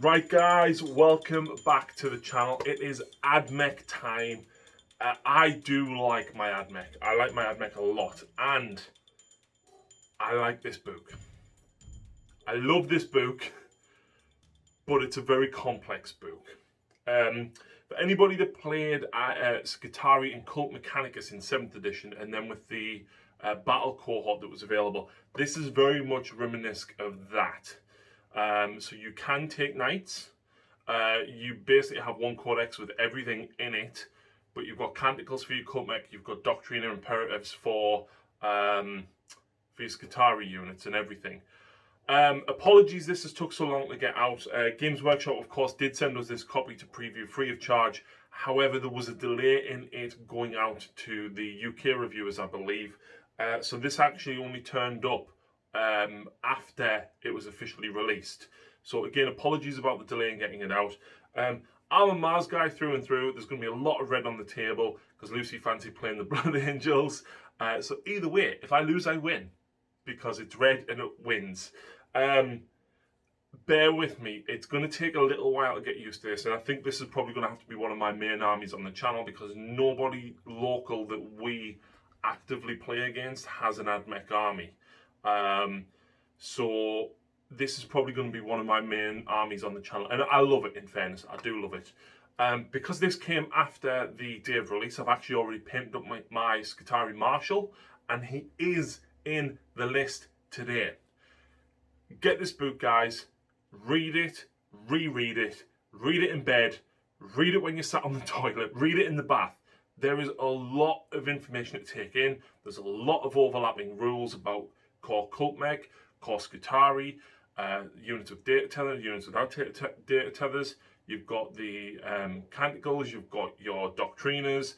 Right guys, welcome back to the channel. It is AdMech time. I do like my AdMech. I like my AdMech a lot, and I like this book. I love this book, but it's a very complex book. For anybody that played Scutari and Cult Mechanicus in 7th edition, and then with the battle cohort that was available, this is very much reminiscent of that. So you can take knights. You basically have one codex with everything in it, but you've got canticles for your cult mech, you've got doctrine and imperatives for your Scutari units and everything. Apologies this has took so long to get out. Games Workshop, of course, did send us this copy to preview free of charge. However, there was a delay in it going out to the UK reviewers, I believe. So this actually only turned up after it was officially released. So again, apologies about the delay in getting it out. I'm a Mars guy through and through. There's going to be a lot of red on the table because Lucy fancied playing the Blood Angels. So either way, if I lose, I win because it's red and it wins. Bear with me. It's going to take a little while to get used to this, and I think this is probably going to have to be one of my main armies on the channel because nobody local that we actively play against has an AdMech army. So this is probably going to be one of my main armies on the channel, and I love it. In fairness, I do love it. Because this came after the day of release, I've actually already painted up my Scutari Marshal, and he is in the list today. Get this book, guys. Read it, reread it, read it in bed, read it when you're sat on the toilet, read it in the bath. There is a lot of information to take in. There's a lot of overlapping rules about core cult mech, core Scutari, units with data tether, units without data tethers. You've got the canticles, you've got your doctriners.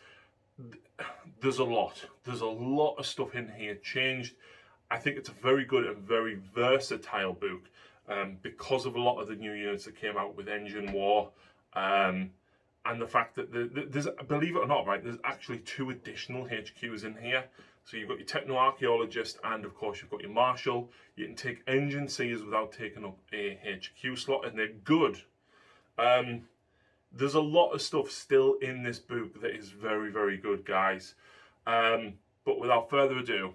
There's a lot. There's a lot of stuff in here changed. I think it's a very good and very versatile book because of a lot of the new units that came out with Engine War. And the fact that there's, believe it or not, right, there's actually 2 additional HQs in here. So you've got your Techno-Archaeologist and, of course, you've got your Marshal. You can take Engine Seers without taking up a HQ slot, and they're good. There's a lot of stuff still in this book that is very, very good, guys. But without further ado,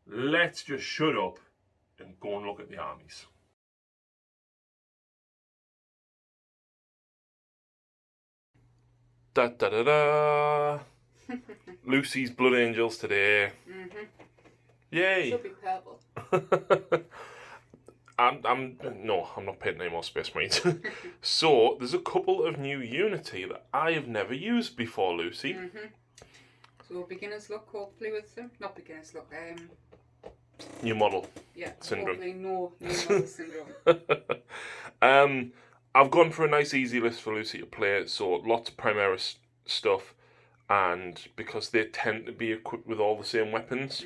let's just shut up and go and look at the armies. Da da da da. Lucy's Blood Angels today. Yay! Should be purple. I'm not painting any more Space Marines. So there's a couple of new Unity that I have never used before, Lucy. So beginner's luck, hopefully, with them. Not beginner's luck. New model. Yeah. Syndrome. Hopefully, no new model syndrome. I've gone for a nice easy list for Lucy to play, so lots of Primaris stuff, and because they tend to be equipped with all the same weapons.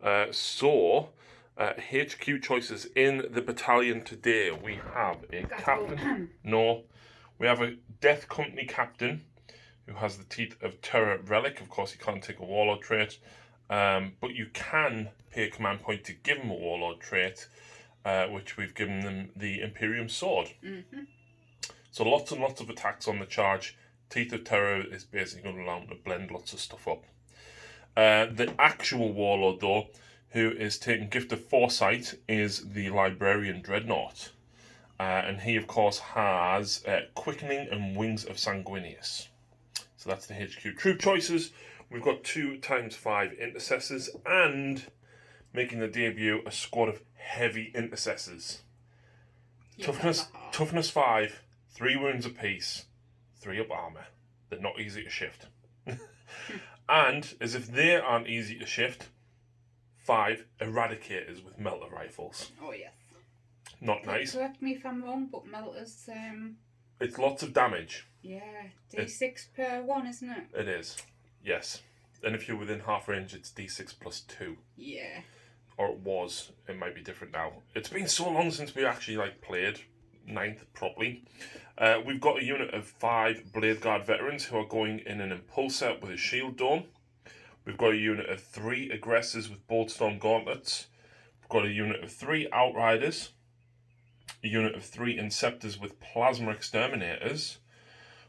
HQ choices in the battalion today. We have a captain. No, we have a Death Company captain who has the Teeth of Terror relic. Of course, he can't take a Warlord trait, but you can pay a command point to give him a Warlord trait. Which we've given them the Imperium Sword. So lots and lots of attacks on the charge. Teeth of Terror is basically going to allow them to blend lots of stuff up. The actual Warlord, though, who is taking Gift of Foresight, is the Librarian Dreadnought. And he, of course, has Quickening and Wings of Sanguinius. So that's the HQ troop choices. We've got 2x5 Intercessors and, making the debut, a squad of heavy Intercessors. Toughness 5, 3 wounds apiece, 3 up armour. They're not easy to shift. And, as if they aren't easy to shift, 5 Eradicators with melter rifles. Oh, yes. Not nice. Correct me if I'm wrong, but melters... It's lots of damage. Yeah, D6 per 1, isn't it? It is, yes. And if you're within half range, it's D6 plus 2. Yeah. Or it was. It might be different now. It's been so long since we actually played 9th properly. We've got a unit of 5 Blade Guard veterans who are going in an Impulsor with a Shield Dome. We've got a unit of 3 Aggressors with Boltstorm Gauntlets. We've got a unit of 3 Outriders. a unit of 3 Inceptors with Plasma Exterminators.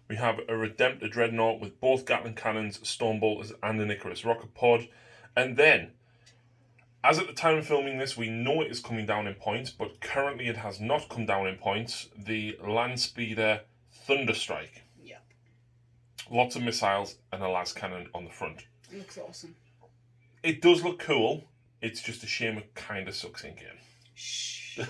We have a Redemptor Dreadnought with both Gatling Cannons, Storm Bolters, and an Icarus Rocket Pod. And then, as at the time of filming this, we know it is coming down in points, but currently it has not come down in points, the Landspeeder Thunderstrike. Yeah. Lots of missiles and a las cannon on the front. It looks awesome. It does look cool. It's just a shame it kind of sucks in game. Shh.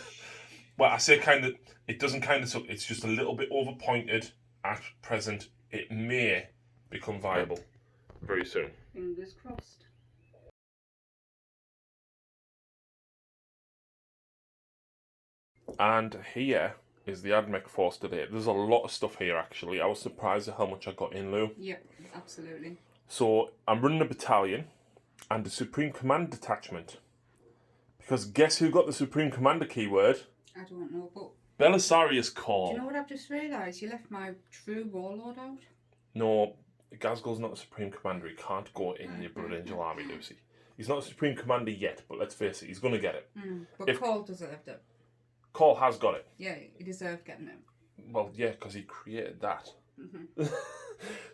Well, I say kind of, it doesn't kind of suck. It's just a little bit overpointed at present. It may become viable very soon. Fingers crossed. And here is the AdMech force today. There's a lot of stuff here, actually. I was surprised at how much I got in, Lou. Yep, absolutely. So, I'm running a battalion and a Supreme Command detachment. Because guess who got the Supreme Commander keyword? I don't know, but... Belisarius Call. Do you know what I've just realised? You left my true warlord out. No, Gazgul's not a Supreme Commander. He can't go in your Blood Angel army, Lucy. He's not a Supreme Commander yet, but let's face it, he's going to get it. But Cole deserved it. Call has got it. Yeah, he deserved getting it. Well, yeah, because he created that.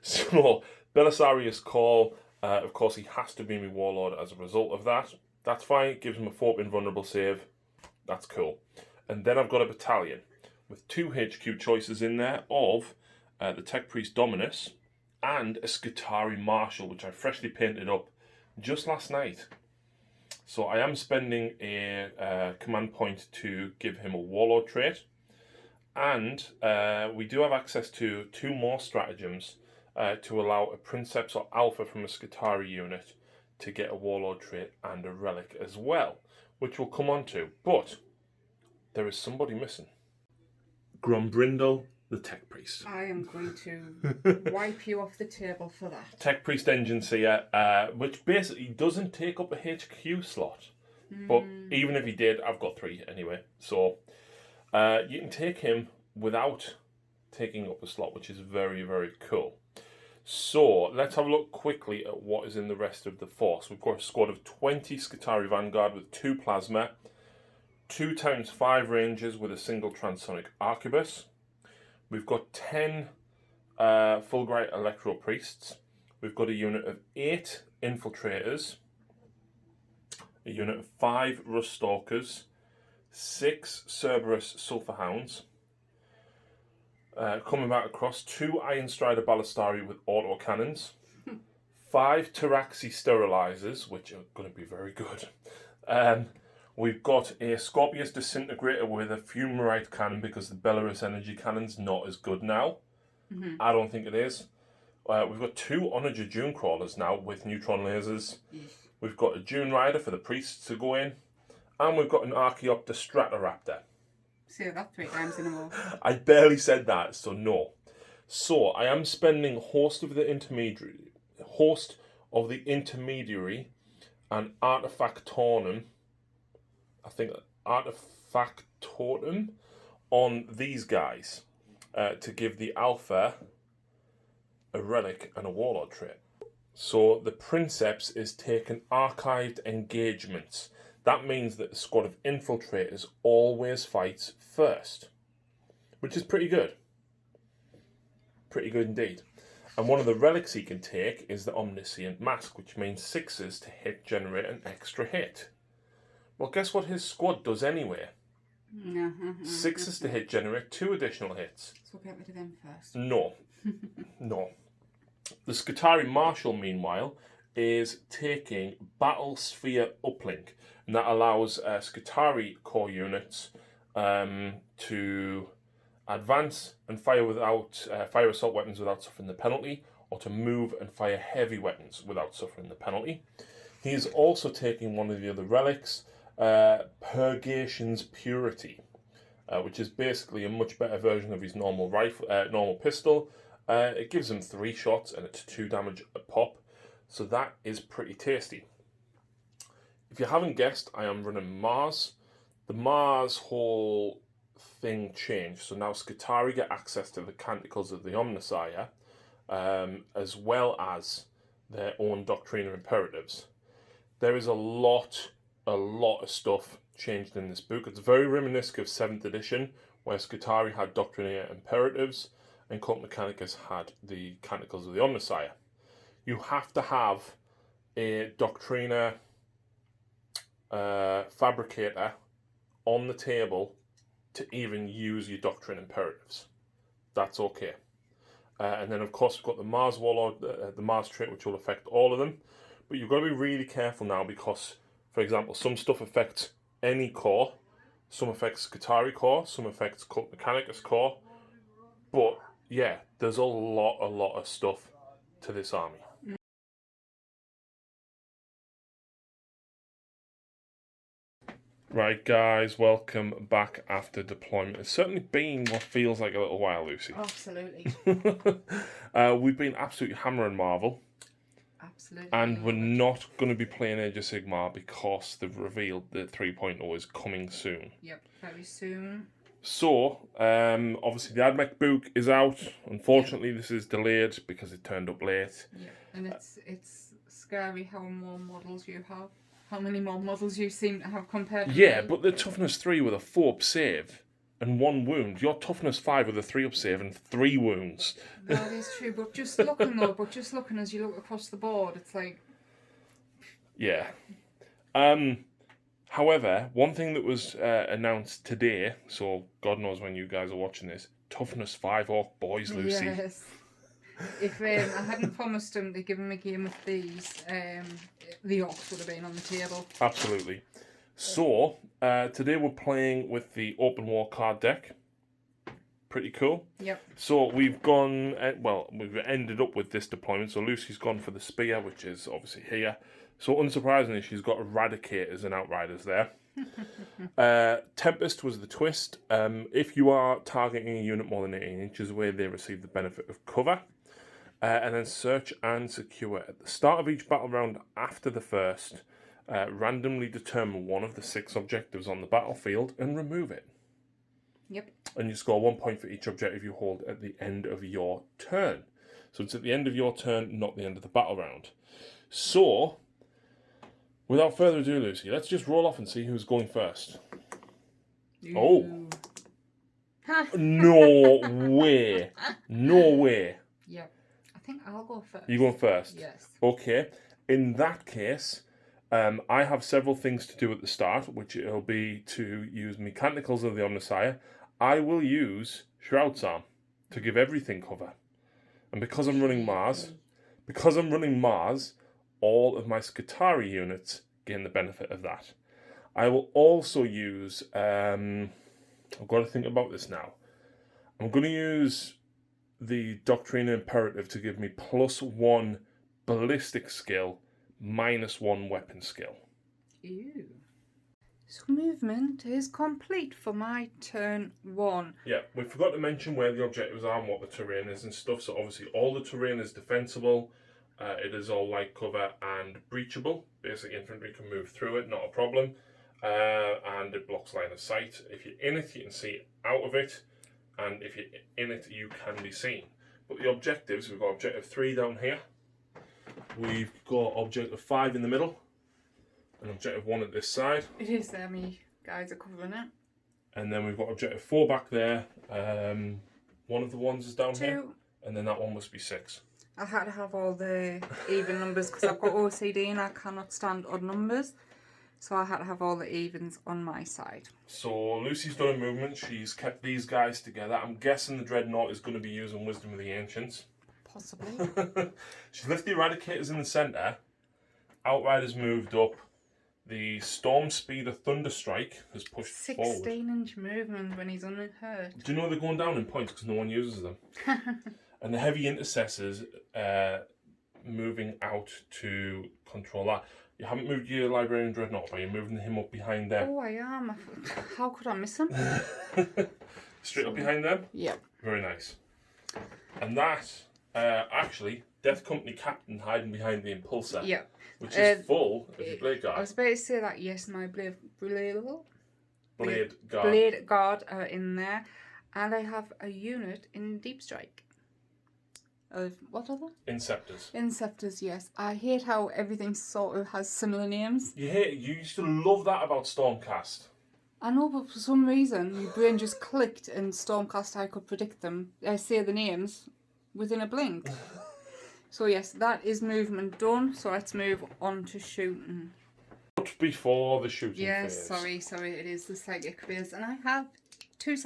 So, Belisarius Call, of course, he has to be my warlord as a result of that. That's fine. It gives him a 4 invulnerable save. That's cool. And then I've got a battalion with 2 HQ choices in there of the Tech Priest Dominus and a Skitarii Marshal, which I freshly painted up just last night. So I am spending a command point to give him a warlord trait. And we do have access to 2 more stratagems to allow a Princeps or Alpha from a Skitarii unit to get a warlord trait and a relic as well, which we'll come on to. But there is somebody missing. Grombrindle, the Tech Priest. I am going to wipe you off the table for that. Tech Priest Engine Seer, which basically doesn't take up a HQ slot. But even if he did, I've got 3 anyway. So you can take him without taking up a slot, which is very, very cool. So let's have a look quickly at what is in the rest of the force. We've got a squad of 20 Skitarii Vanguard with 2 Plasma, 2 times 5 Rangers with a single Transonic Arquebus. We've got 10 Fulgurite Electro Priests. We've got a unit of 8 Infiltrators, a unit of 5 Rust Stalkers, 6 Cerberus Sulphur Hounds, coming back across 2 Iron Strider Ballistari with auto cannons, 5 Taraxi Sterilizers, which are going to be very good. We've got a Scorpius Disintegrator with a Fumarite cannon because the Belarus Energy Cannon's not as good now. I don't think it is. We've got 2 Onager Dune Crawlers now with neutron lasers. We've got a Dune Rider for the priests to go in. And we've got an Archaeopter Stratoraptor. Say that 3 times in a row. I barely said that, so no. So I am spending Host of the Intermediary and Artefactornum. I think Artefactornum on these guys to give the Alpha a relic and a warlord trait. So the Princeps is taking archived engagements. That means that the squad of infiltrators always fights first, which is pretty good. Pretty good indeed. And one of the relics he can take is the Omniscient Mask, which means 6s to hit generate an extra hit. Well, guess what his squad does anyway? 6s to hit generate 2 additional hits. So get rid of them first. No. No. The Skitarii Marshal, meanwhile, is taking Battle Sphere Uplink, and that allows Skitarii core units to advance and fire assault weapons without suffering the penalty, or to move and fire heavy weapons without suffering the penalty. He is also taking one of the other relics, Purgation's Purity, which is basically a much better version of his normal pistol. It gives him 3 shots and it's 2 damage a pop, so that is pretty tasty. If you haven't guessed, I am running Mars. The Mars whole thing changed, so now Skitarii get access to the Canticles of the Omnissiah, as well as their own Doctrina Imperatives. There is a lot of stuff changed in this book. It's very reminiscent of 7th edition, where Scutari had Doctrinae Imperatives and Cult Mechanicus had the Canticles of the Omnissiah. You have to have a Doctrina fabricator on the table to even use your Doctrine Imperatives. That's okay. And then, of course, we've got the Mars Warlord, the Mars trait, which will affect all of them. But you've got to be really careful now because, for example, some stuff affects any core. Some affects Scutari core, some affects Cult Mechanicus core. But, yeah, there's a lot of stuff to this army. Right, guys, welcome back after deployment. It's certainly been what feels like a little while, Lucy. Absolutely. We've been absolutely hammering Marvel. Absolutely. And we're not going to be playing Age of Sigmar because they've revealed that 3.0 is coming soon. Yep, very soon. So, obviously the AdMech book is out. Unfortunately, this is delayed because it turned up late. Yeah, and it's scary how more models you have. How many more models you seem to have compared to Yeah, me. but the toughness 3 with a 4-up save and 1 wound. Your toughness 5 with a 3-up save and 3 wounds. That is true, but just looking as you look across the board, it's like... Yeah. However, one thing that was announced today, so God knows when you guys are watching this, toughness 5 Orc boys, Lucy. Yes. If I hadn't promised him to give him a game of these, the Orcs would have been on the table. Absolutely. So, today we're playing with the Open War card deck. Pretty cool. Yep. So we've gone, we've ended up with this deployment. So Lucy's gone for the Spear, which is obviously here. So unsurprisingly, she's got Eradicators and Outriders there. Tempest was the twist. If you are targeting a unit more than 18 inches away, they receive the benefit of cover. And then Search and Secure. At the start of each battle round after the first, randomly determine one of the 6 objectives on the battlefield and remove it. Yep. And you score 1 point for each objective you hold at the end of your turn. So it's at the end of your turn, not the end of the battle round. So, without further ado, Lucy, let's just roll off and see who's going first. Ooh. Oh! No way! No way! Yep. I think I'll go first. You going first? Yes. Okay. In that case, I have several things to do at the start, which it'll be to use Mechanicals of the Omnissiah. I will use Shroud's Arm to give everything cover. And because I'm running Mars, all of my Scutari units gain the benefit of that. I will also use, I've got to think about this now. I'm going to use the Doctrina Imperative to give me +1 ballistic skill, -1 weapon skill. Ew. So movement is complete for my turn 1. Yeah, we forgot to mention where the objectives are and what the terrain is and stuff. So obviously all the terrain is defensible. It is all light cover and breachable. Basic infantry can move through it, not a problem. And it blocks line of sight. If you're in it, you can see out of it. And if you're in it, you can be seen. But the objectives, we've got objective 3 down here. We've got objective 5 in the middle. And objective 1 at this side. It is there, me guys are covering it. And then we've got objective 4 back there. One of the ones is down 2. here. And then that one must be 6. I had to have all the even numbers because I've got OCD and I cannot stand odd numbers. So I had to have all the evens on my side. So Lucy's done a movement. She's kept these guys together. I'm guessing the Dreadnought is going to be using Wisdom of the Ancients. Possibly. She's left the Eradicators in the centre. Outriders moved up. The Storm Speeder Thunderstrike has pushed forward. 16-inch movement when he's unhurt. Do you know they're going down in points because no one uses them? And the Heavy Intercessors moving out to control that. You haven't moved your Librarian Dreadnought, but you're moving him up behind them. Oh, I am. How could I miss him? Straight up behind them? Yep. Very nice. And that, actually, Death Company Captain hiding behind the Impulsor. Yep. Which is full of your Blade I Guard. was about to say that, yes, my Blade Guard. Guard are in there. And I have a unit in Deep Strike. of, what are they? Inceptors. Inceptors, yes. I hate how everything sort of has similar names. You used to love that about Stormcast. I know, but for some reason, my brain just clicked and Stormcast, I could predict them. I say the names within a blink. So yes, that is movement done. So let's move on to shooting. But before the shooting yes, phase. sorry, it is the psychic phase. And I have 2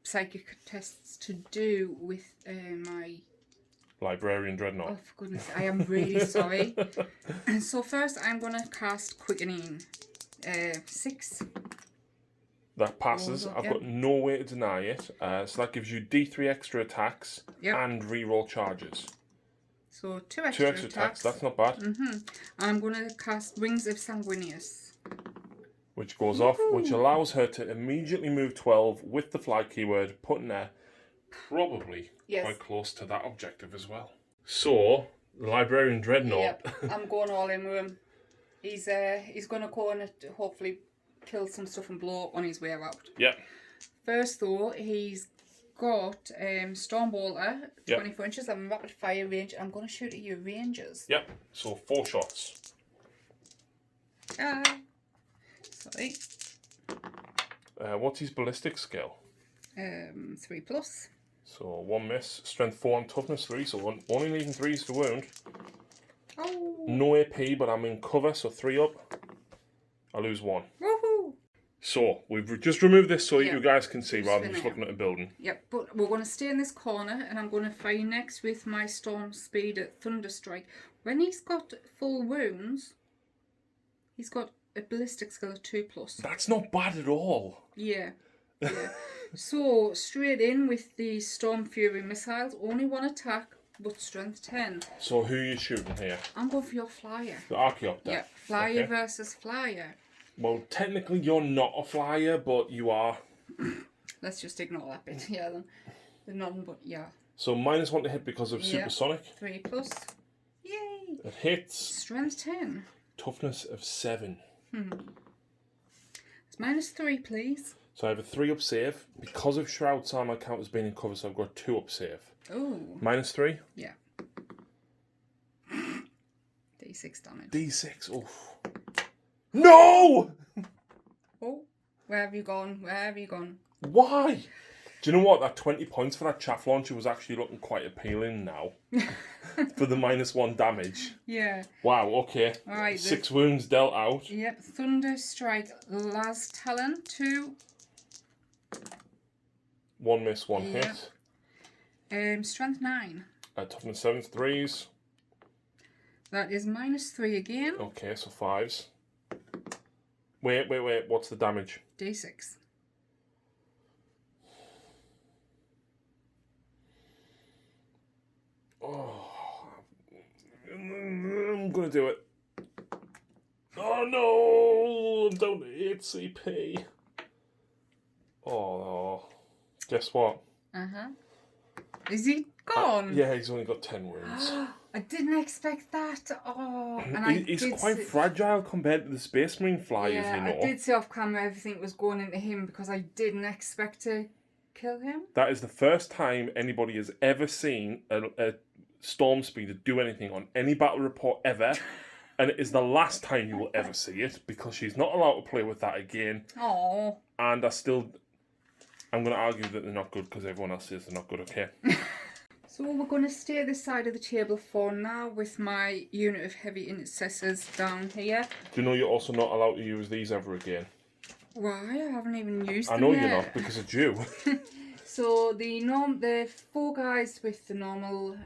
psychic tests to do with my... Librarian Dreadnought. Oh, for goodness, I am really sorry. So first, I'm going to cast Quickening. 6. That passes. I've got no way to deny it. So that gives you D3 extra attacks and reroll charges. So 2 extra attacks. That's not bad. I'm going to cast Wings of Sanguinius. Which goes off, which allows her to immediately move 12 with the fly keyword, putting her probably quite close to that objective as well. So, the Librarian Dreadnought. Yep, I'm going all in with him. He's going to go and hopefully kill some stuff and blow on his way out. Yep. First though, he's got Stormbolter, 24 inches, and rapid fire range. I'm going to shoot at your ranges. Yep, so 4 shots. Sorry. What's his ballistic skill? 3+. So 1 miss, strength 4 and toughness 3, so only needing 3s to wound. Oh. No AP, but I'm in cover, so 3 up. I lose 1. Woohoo! So, we've just removed this so you guys can see rather than just looking at a building. Yep, but we're going to stay in this corner and I'm going to fire next with my Storm Speed at Thunderstrike. When he's got full wounds, he's got a ballistic skill of 2+. That's not bad at all. Yeah. So, straight in with the Storm Fury missiles, only 1 attack, but strength 10. So who are you shooting here? I'm going for your flyer. The Archaeopter? Yeah, flyer versus flyer. Well, technically you're not a flyer, but you are. Let's just ignore that bit. Yeah, then. The none, but yeah. So -1 to hit because of supersonic. 3+. Yay! It hits. Strength 10. Toughness of 7. It's -3, please. So I have a 3 up save. Because of Shroud's armor count as being in cover, so I've got 2 up save. Oh. -3? Yeah. D6 damage. D6, oof. No! Oh, where have you gone? Where have you gone? Why? Do you know what? That 20 points for that chaff launcher was actually looking quite appealing now. For the -1 damage. Yeah. Wow, okay. Alright. 6 wounds dealt out. Yep. Thunder Strike, Las Talon, 2. 1 miss, 1 hit. Strength 9. Toughness 7, 3s. That is -3 again. Okay, so 5s. Wait. What's the damage? D6. Oh, I'm gonna do it. Oh no! I'm down to 8 CP. Oh, guess what? Is he gone? Yeah, he's only got 10 wounds. I didn't expect that. Oh, and he's quite fragile compared to the Space Marine flyers, you know. I did say off camera everything was going into him because I didn't expect to kill him. That is the first time anybody has ever seen a Storm Speeder do anything on any battle report ever. And it is the last time you will ever see it because she's not allowed to play with that again. Oh. And I'm going to argue that they're not good because everyone else says they're not good, okay? So we're going to stay this side of the table for now with my unit of heavy intercessors down here. Do you know you're also not allowed to use these ever again? Why? I haven't even used them I know yet. you're not because it's you. So the 4 guys with the normal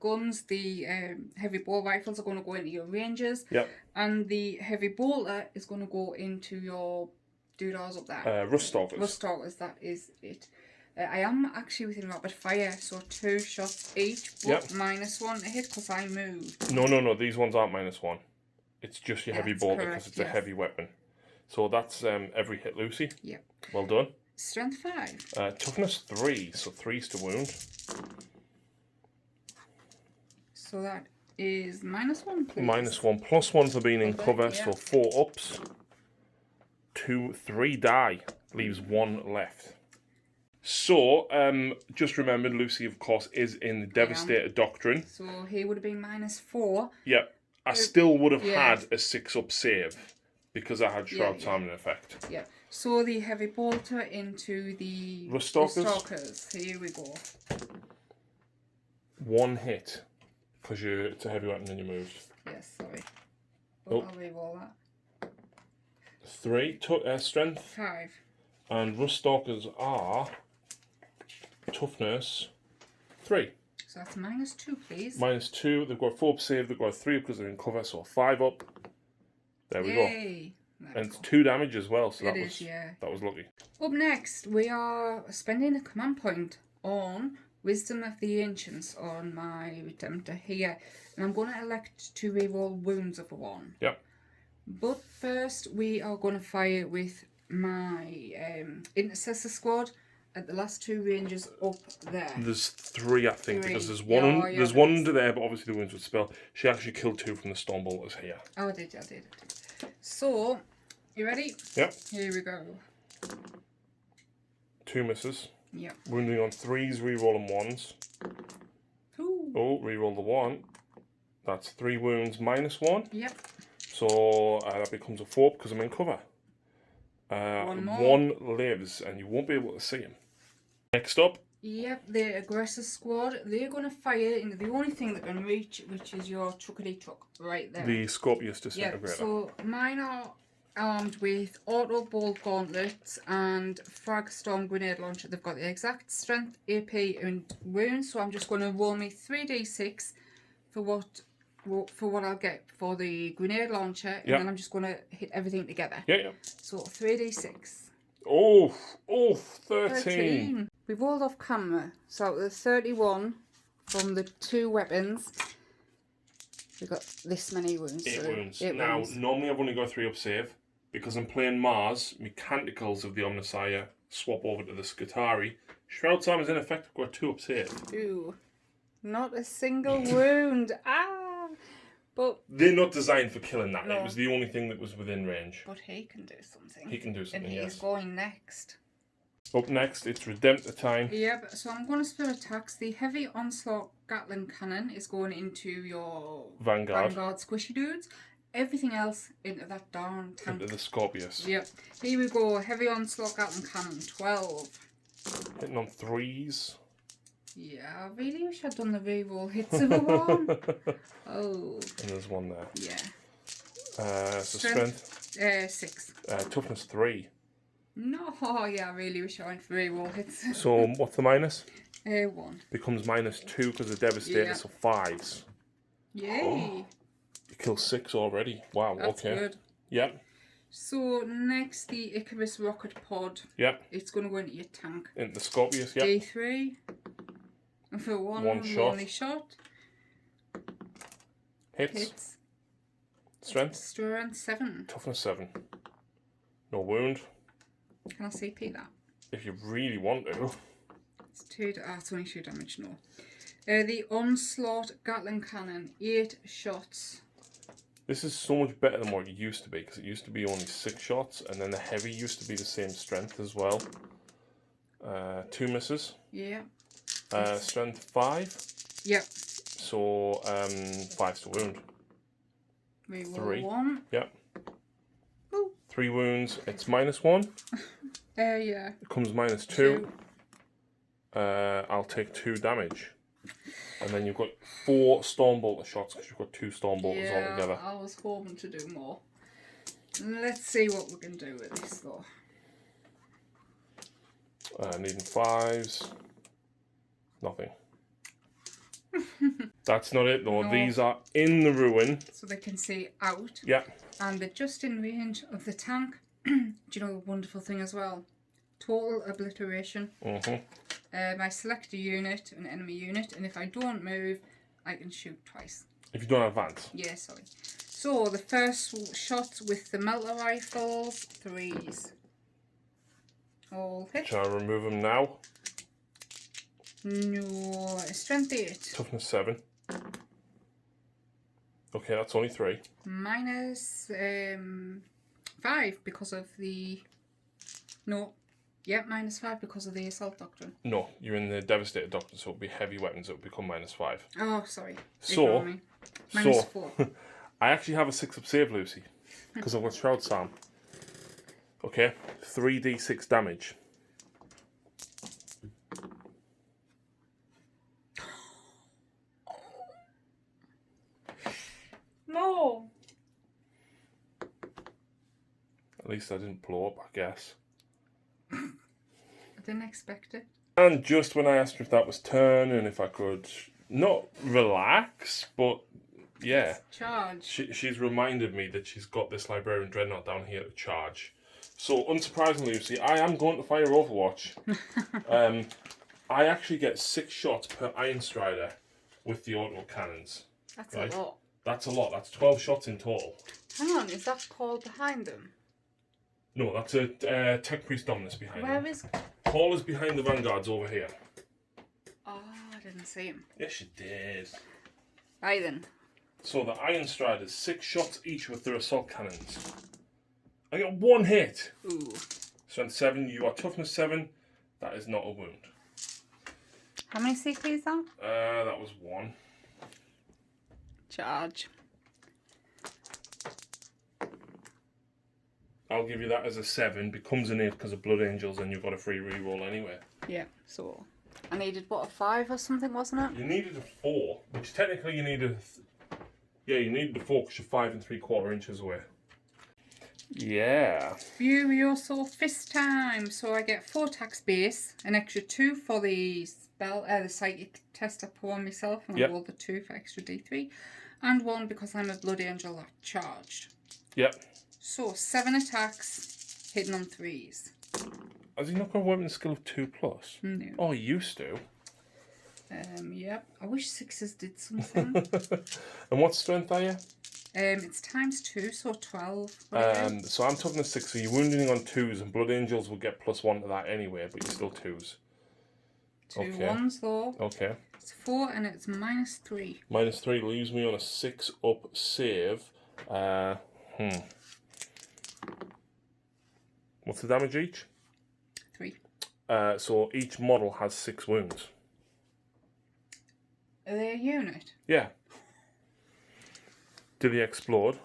guns, the heavy bow rifles are going to go into your ranges. Yep. And the heavy bolter is going to go into your doodahs up there. Rust Stalkers. Rust Stalkers, that is it. I am actually within rapid fire, so 2 shots each, but -1 to hit because I moved. No, these ones aren't -1. It's just your heavy bolter because it's a heavy weapon. So that's every hit, Lucy. Yep. Well done. Strength 5. Toughness 3, so 3s to wound. So that is -1, please. -1, +1 for being in cover, so 4 ups. 3 die, leaves 1 left. So, just remember, Lucy, of course, is in the Devastator Doctrine. So he would have been -4. Yeah. I still would have yeah. had a 6-up save because I had Shroud Time in effect. Yeah. So the Heavy Bolter into the Rustalkers. Here we go. 1 hit because it's a heavy weapon and you moved. Yes, sorry. I'll re-roll that. 3 strength. 5. And Rustalkers are toughness 3. So that's -2, please. -2. They've got 4-up save. They've got 3 up because they're in cover, so 5 up. There we go. And it's 2 damage as well, so that was lucky. Up next, we are spending a command point on Wisdom of the Ancients on my Redemptor here. And I'm going to elect to reroll wounds of a 1. Yep. But first, we are going to fire with my Intercessor squad at the last 2 ranges up there. There's 3, I think, because there's one there's one under there, but obviously the wounds would spell. She actually killed 2 from the Stormbolters here. Oh, I did. So, you ready? Yep. Here we go. 2 misses. Yep. Wounding on 3s, rerolling 1s. Ooh. Oh, reroll the 1. That's 3 wounds -1. Yep. So that becomes a 4 because I'm in cover. 1 lives, and you won't be able to see him. Next up. Yep, the Aggressor squad. They're going to fire into the only thing that can reach, which is your truckety truck right there. The Scorpius Disintegrator. Yeah, so mine are armed with auto bolt gauntlets and frag storm grenade launcher. They've got the exact strength, AP, and wounds. So I'm just going to roll me 3d6 for what I'll get for the grenade launcher, and then I'm just going to hit everything together. Yeah. So 3d6. Oh, 13. We've rolled off camera, so the 31 from the 2 weapons. We've got this many wounds. 8 wounds. 8 now, wounds. normally I've only got 3-up save. Because I'm playing Mars, Mechanicals of the Omnissiah swap over to the Skitarii. Shroud Time is in effect. I've got 2-up save. Ooh. Not a single wound. But they're not designed for killing that. No. It was the only thing that was within range. But he can do something. He can do something, and he's going next. Up next, it's Redemptor time. Yep, so I'm going to spell attacks. The Heavy Onslaught Gatling Cannon is going into your Vanguard squishy dudes. Everything else into that darn tank. Into the Scorpius. Yep. Here we go. Heavy Onslaught Gatling Cannon, 12. Hitting on 3s. Yeah, I really wish I'd done the reroll hits of a 1. Oh. And there's 1 there. Yeah. So strength? 6. Toughness 3. No, yeah, I really wish I went for reroll hits. So what's the minus? 1. Becomes -2 because of Devastator, so 5s. Yay. Oh, you killed 6 already. Wow, That's okay. good. Yep. So next, the Icarus rocket pod. Yep. It's going to go into your tank. Into the Scorpius, yep. D3. And for one only shot. Hits. Strength? Strength 7. Toughness 7. No wound. Can I CP that? If you really want to. It's 2. It's only 2 damage, no. The Onslaught Gatling Cannon, 8 shots. This is so much better than what it used to be, because it used to be only 6 shots, and then the heavy used to be the same strength as well. 2 misses. Yeah. Strength 5. Yep. So 5's to wound. Reroll 3. 1. Yep. Ooh. 3 wounds. It's -1. Yeah. It comes -2. I'll take 2 damage. And then you've got 4 Stormbolter shots because you've got 2 Stormbolters altogether. I was hoping to do more. Let's see what we can do with this though. Needing 5s. Nothing. That's not it though. No. These are in the ruin. So they can see out. Yeah. And they're just in range of the tank. Do you know a wonderful thing as well? Total obliteration. I select a unit, an enemy unit, and if I don't move, I can shoot twice. If you don't advance? Yeah, sorry. So the first shot with the melter rifles, 3s. All hit. Shall I remove them now? No, strength 8. Toughness 7. Okay, that's only 3. Minus 5 because of the... No. Yep, -5 because of the assault doctrine. No, you're in the devastated doctrine, so it'll be heavy weapons. It'll become -5. Oh, sorry. So, Ignore me. -4. I actually have a 6-up save, Lucy, because I've got Shroud Sam. Okay, 3d6 damage. No. At least I didn't blow up, I guess. I didn't expect it. And just when I asked her if that was turn and if I could not relax, but yeah, Charge. she's reminded me that she's got this Librarian Dreadnought down here to charge. So unsurprisingly, Lucy, I am going to fire Overwatch. I actually get 6 shots per Iron Strider with the auto cannons. That's right? a lot. That's a lot. That's 12 shots in total. Hang on, is that Paul behind them? No, that's a Tech Priest Dominus behind Where him. is... Paul is behind the Vanguards over here. Oh, I didn't see him. Yes, you did. Right then. So the Iron Striders, 6 shots each with their assault cannons. I got 1 hit. Ooh. Strength 7, you are toughness 7. That is not a wound. How many CP is that? That was 1. Charge. I'll give you that as a 7. Becomes an 8 because of Blood Angels, and you've got a free reroll anyway. Yeah, so I needed, what, a 5 or something, wasn't it? You needed a 4, which technically you needed you needed a 4 because you're 5 3/4 inches away. Yeah. Furioso Fist time. So I get 4 tax base, an extra 2 for the spell, the psychic test I put on myself, and I rolled the 2 for extra D3, and 1 because I'm a Blood Angel that charged. Yep. So 7 attacks, hitting on 3s. Has he not got a weapon skill of 2+? No. Oh, he used to. Yep. I wish 6s did something. And what strength are you? It's ×2, so 12. So I'm toughness 6, so you're wounding on 2s, and Blood Angels will get +1 to that anyway, but you're still 2s. 2 1s though. Okay. It's 4 and it's -3. -3 leaves me on a 6-up save. What's the damage each? 3. So each model has 6 wounds. Are they a unit? Yeah. Do they explode?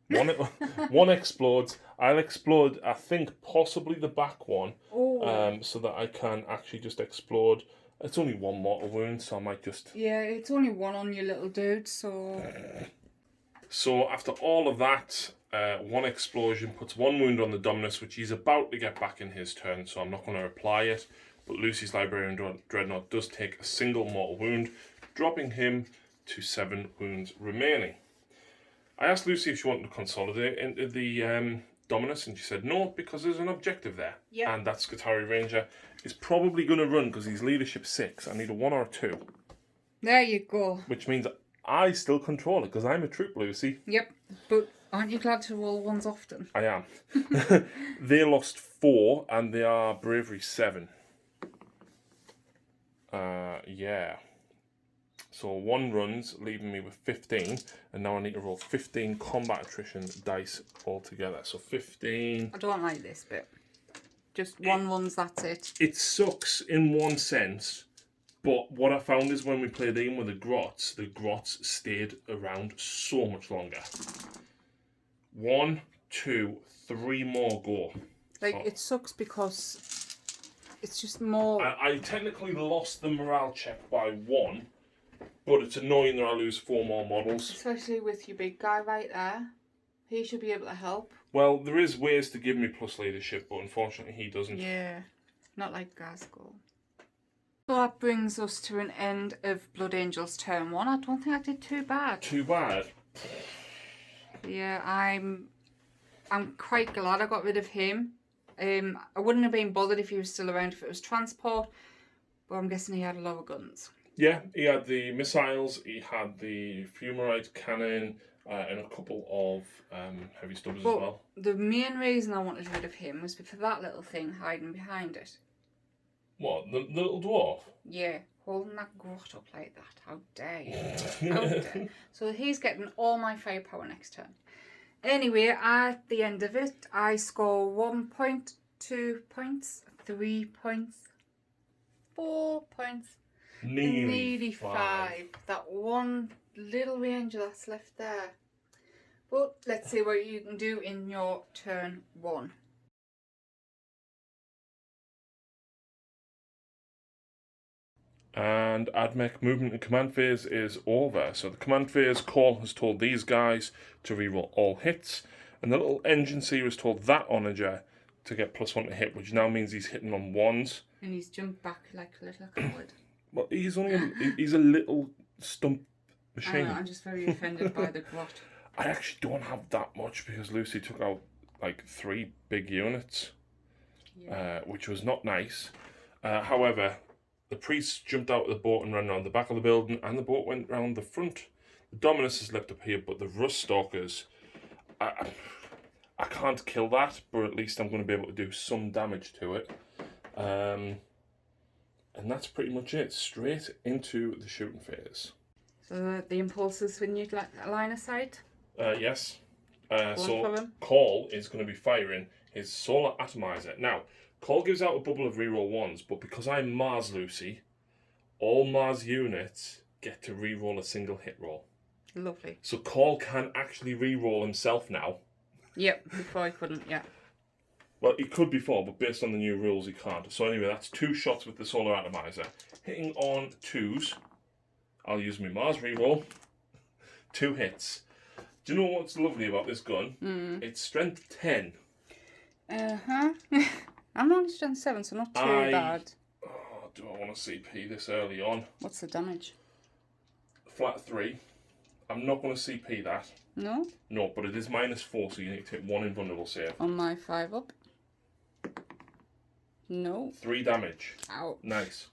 One explodes. I'll explode, I think, possibly the back one. Oh. So that I can actually just explode. It's only 1 mortal wound, so I might just... Yeah, it's only 1 on your little dude, so... So after all of that, 1 explosion puts 1 wound on the Dominus, which he's about to get back in his turn, so I'm not going to apply it. But Lucy's Librarian Dreadnought does take a single mortal wound, dropping him to 7 wounds remaining. I asked Lucy if she wanted to consolidate into the Dominus, and she said no, because there's an objective there. Yep. And that Skitarii Ranger is probably going to run, because he's leadership 6. I need a 1 or a 2. There you go. Which means I still control it, because I'm a troop, Lucy. Yep, but aren't you glad to roll 1s often? I am. They lost 4, and they are bravery 7. Yeah. So 1 runs, leaving me with 15, and now I need to roll 15 combat attrition dice altogether. So 15. I don't like this bit. Just 1 runs, that's it. It sucks in one sense, but what I found is when we played in with the grots stayed around so much longer. 1, 2, 3 more go. Like, it sucks because it's just more... I technically lost the morale check by 1, but it's annoying that I lose 4 more models. Especially with your big guy right there. He should be able to help. Well, there is ways to give me plus leadership, but unfortunately he doesn't. Yeah, not like Glasgow. So that brings us to an end of Blood Angel's turn 1. I don't think I did too bad. Too bad. Yeah, I'm quite glad I got rid of him. I wouldn't have been bothered if he was still around if it was transport, but I'm guessing he had a lot of guns. Yeah, he had the missiles, he had the fumarite cannon, and a couple of heavy stubbers as well. The main reason I wanted rid of him was for that little thing hiding behind it. What, the little dwarf? Yeah, holding that grot up like that. How dare you? How dare. So he's getting all my firepower next turn. Anyway, at the end of it, I score 1 point 2 points, 3 points, 4 points, Nearly 5. That one little ranger that's left there. But let's see what you can do in your turn 1. And AdMech movement and command phase is over. So the command phase, Call has told these guys to reroll all hits. And the little engine seer has told that onager to get +1 to hit, which now means he's hitting on 1s. And he's jumped back like a little coward. Well, he's a little stump machine. I know, I'm just very offended by the grot. I actually don't have that much because Lucy took out like 3 big units, which was not nice. However, the priests jumped out of the boat and ran around the back of the building, and the boat went round the front. The Dominus is left up here, but the Rust Stalkers, I can't kill that, but at least I'm going to be able to do some damage to it. And that's pretty much it. Straight into the shooting phase. So the impulses when you line of sight? Yes. So for them. Call is going to be firing his Solar Atomizer. Now, Call gives out a bubble of reroll 1s, but because I'm Mars Lucy, all Mars units get to reroll a single hit roll. Lovely. So Call can actually reroll himself now. Yep, before I couldn't, yeah. Well, he could before, but based on the new rules, he can't. So anyway, that's 2 shots with the Solar Atomizer. Hitting on 2s. I'll use my Mars reroll. 2 hits. Do you know what's lovely about this gun? It's strength 10. I'm only strength 7, so not too bad. Oh, do I want to CP this early on? What's the damage? Flat 3. I'm not going to CP that. No? No, but it is -4, so you need to take 1 invulnerable save. On my 5 up? No. 3 damage. Ouch. Nice.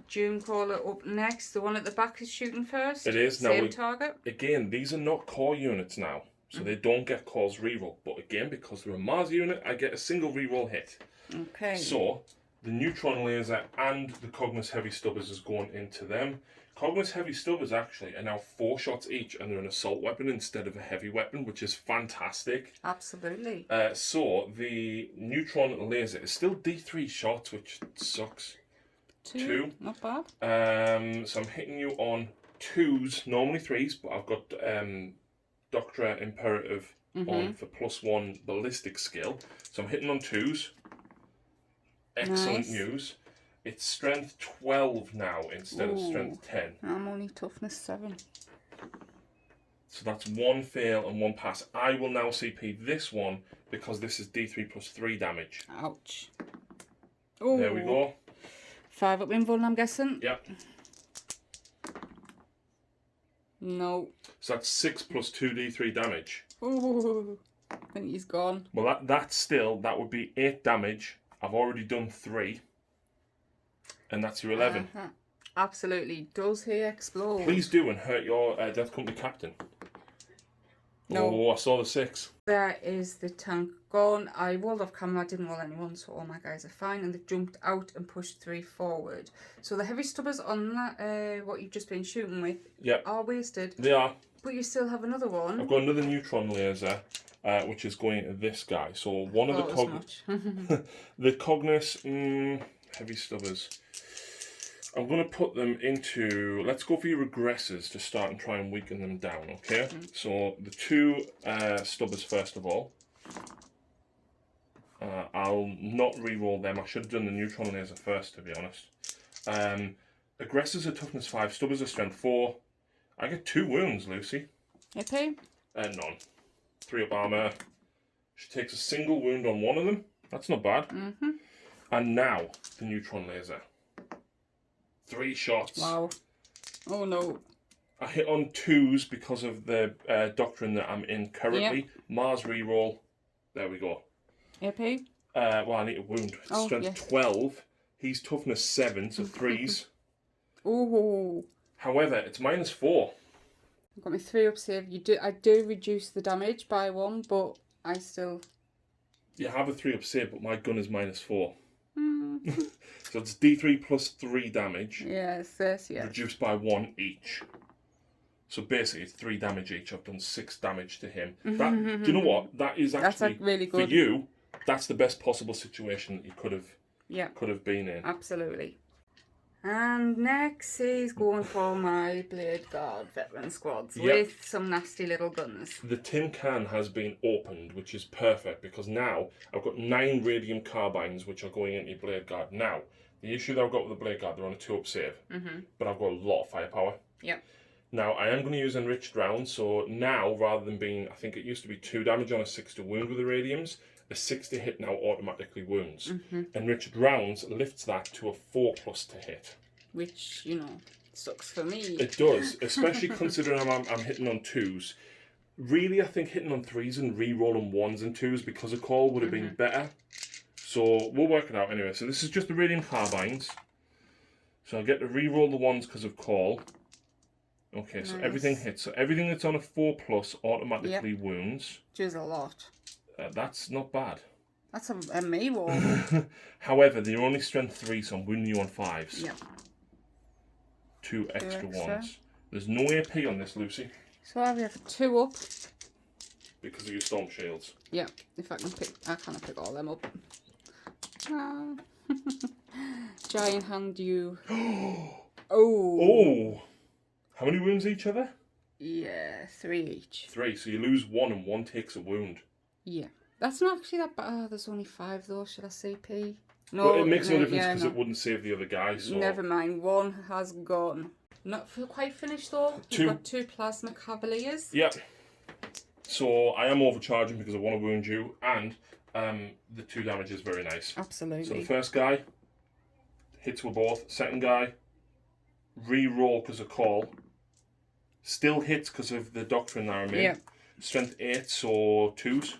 Doomcaller up next. The one at the back is shooting first. It is. Same Now, target. Again, these are not core units now, so they don't get Call's reroll. But again, because they're a Mars unit, I get a single reroll hit. Okay. So, the Neutron Laser and the Cognis Heavy Stubbers is going into them. Cognis Heavy Stubbers actually are now 4 shots each, and they're an assault weapon instead of a heavy weapon, which is fantastic. Absolutely. So, the Neutron Laser is still D3 shots, which sucks. 2. Not bad. So I'm hitting you on 2s, normally 3s, but I've got Doctor Imperative on for +1 ballistic skill. So I'm hitting on 2s. Excellent news. It's strength 12 now instead of strength 10. I'm only toughness 7. So that's 1 fail and 1 pass. I will now CP this one because this is D3 +3 damage. Ouch. Ooh. There we go. 5 up invuln, I'm guessing? Yep. No. So that's 6 + 2d3 damage. Ooh. I think he's gone. Well, that would be 8 damage. I've already done 3. And that's your 11. Absolutely. Does he explode? Please do and hurt your Death Company captain. No. Oh, I saw the 6. There is the tank gone. I rolled off camera, I didn't roll anyone, so all my guys are fine. And they've jumped out and pushed 3 forward. So the heavy stubbers on that, what you've just been shooting with, are wasted. They are. But you still have another one. I've got another neutron laser, which is going to this guy. So one of the Cognis heavy stubbers. I'm going to put them into... Let's go for your regressors to start and try and weaken them down, okay? So the 2 stubbers first of all. I'll not re-roll them. I should have done the neutron laser first, to be honest. Aggressors are toughness 5, stubbers are strength 4. I get 2 wounds, Lucy. Okay. None. 3 up armor. She takes a single wound on one of them. That's not bad. And now, the neutron laser. 3 shots. Wow. Oh no. I hit on 2s because of the doctrine that I'm in currently. Yep. Mars reroll. There we go. AP? Well, I need a wound. Strength 12. He's toughness 7, so 3s. Ooh. However, it's -4. I've got my 3 up save. I do reduce the damage by 1, but I still... You have a 3 up save, but my gun is -4. So it's D3 +3 damage. Yes. Reduced by 1 each. So basically it's 3 damage each. I've done 6 damage to him. That, do you know what? That is actually, really good. For you, that's the best possible situation that you could have been in. Absolutely. And next he's going for my Blade Guard veteran squads with some nasty little guns. The tin can has been opened, which is perfect because now I've got 9 radium carbines which are going into Blade Guard. Now, the issue that I've got with the Blade Guard, they're on a 2-up save, but I've got a lot of firepower. Yep. Now, I am going to use enriched rounds, so now, rather than being, I think it used to be 2 damage on a 6 to wound with the radiums, the 6 to hit now automatically wounds. Enriched rounds lifts that to a 4+ to hit. Which, you know, sucks for me. It does, especially considering I'm hitting on 2s. Really, I think hitting on 3s and re-rolling 1s and 2s because of call would have been better. So, we'll work it out anyway. So, this is just the radium carbines. So, I'll get to re-roll the 1s because of call. Okay, so everything hits. So everything that's on a 4+ automatically wounds. Which is a lot. That's not bad. That's a me roll. However, they're only strength 3, so I'm wounding you on 5s. Yep. 2 extra ones. There's no AP on this, Lucy. So I have a 2-up. Because of your storm shields. Yeah, if I can pick, I can't pick all them up. Giant hand you. Oh! How many wounds each other? Yeah, 3 each. 3, so you lose 1 and 1 takes a wound. Yeah. That's not actually that bad. There's only 5 though, should I say P? No, well, it makes no difference because it wouldn't save the other guy. So. Never mind, 1 has gone. Not quite finished though. You've got 2 Plasma Cavaliers. Yep. So I am overcharging because I want to wound you, and the 2 damage is very nice. Absolutely. So the first guy hits with both. Second guy, re-roll because of call. Still hits because of the doctrine that I'm in. Yep. Strength 8, so 2s.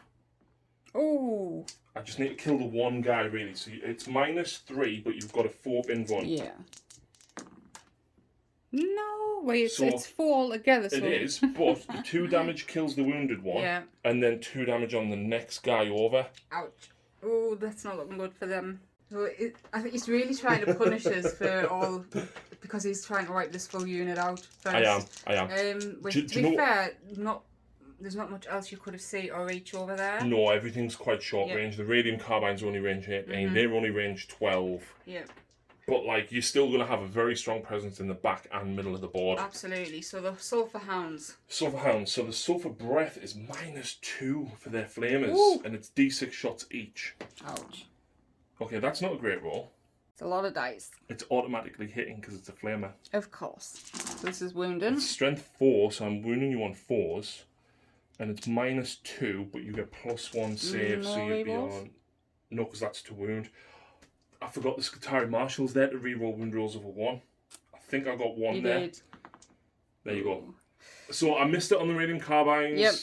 Oh. I just need to kill the 1 guy really. So it's -3, but you've got a 4 inv on. Yeah. No, wait, it's 4 altogether. So. It is, but the 2 damage kills the wounded one. Yeah. And then 2 damage on the next guy over. Ouch. Oh, that's not looking good for them. So I think he's really trying to punish us for all, because he's trying to wipe this full unit out first. I am. Which, to be fair, there's not much else you could have seen or reach over there. No, everything's quite short range. The radium carbine's only range 18, they're only range 12. Yeah. But like, you're still going to have a very strong presence in the back and middle of the board. Absolutely. So the Sulphur Hounds. Sulphur Hounds. So the Sulphur Breath is -2 for their flamers. Ooh. And it's D6 shots each. Ouch. Okay, that's not a great roll. It's a lot of dice. It's automatically hitting because it's a flamer. Of course. So this is wounding. It's strength 4, so I'm wounding you on 4s. And it's -2, but you get +1 save, so you'd be on... No, because that's to wound. I forgot the Skitarii Marshal's there to reroll wound rolls over 1. I think I got 1 there. Did. There you go. So I missed it on the radium carbines. Yep.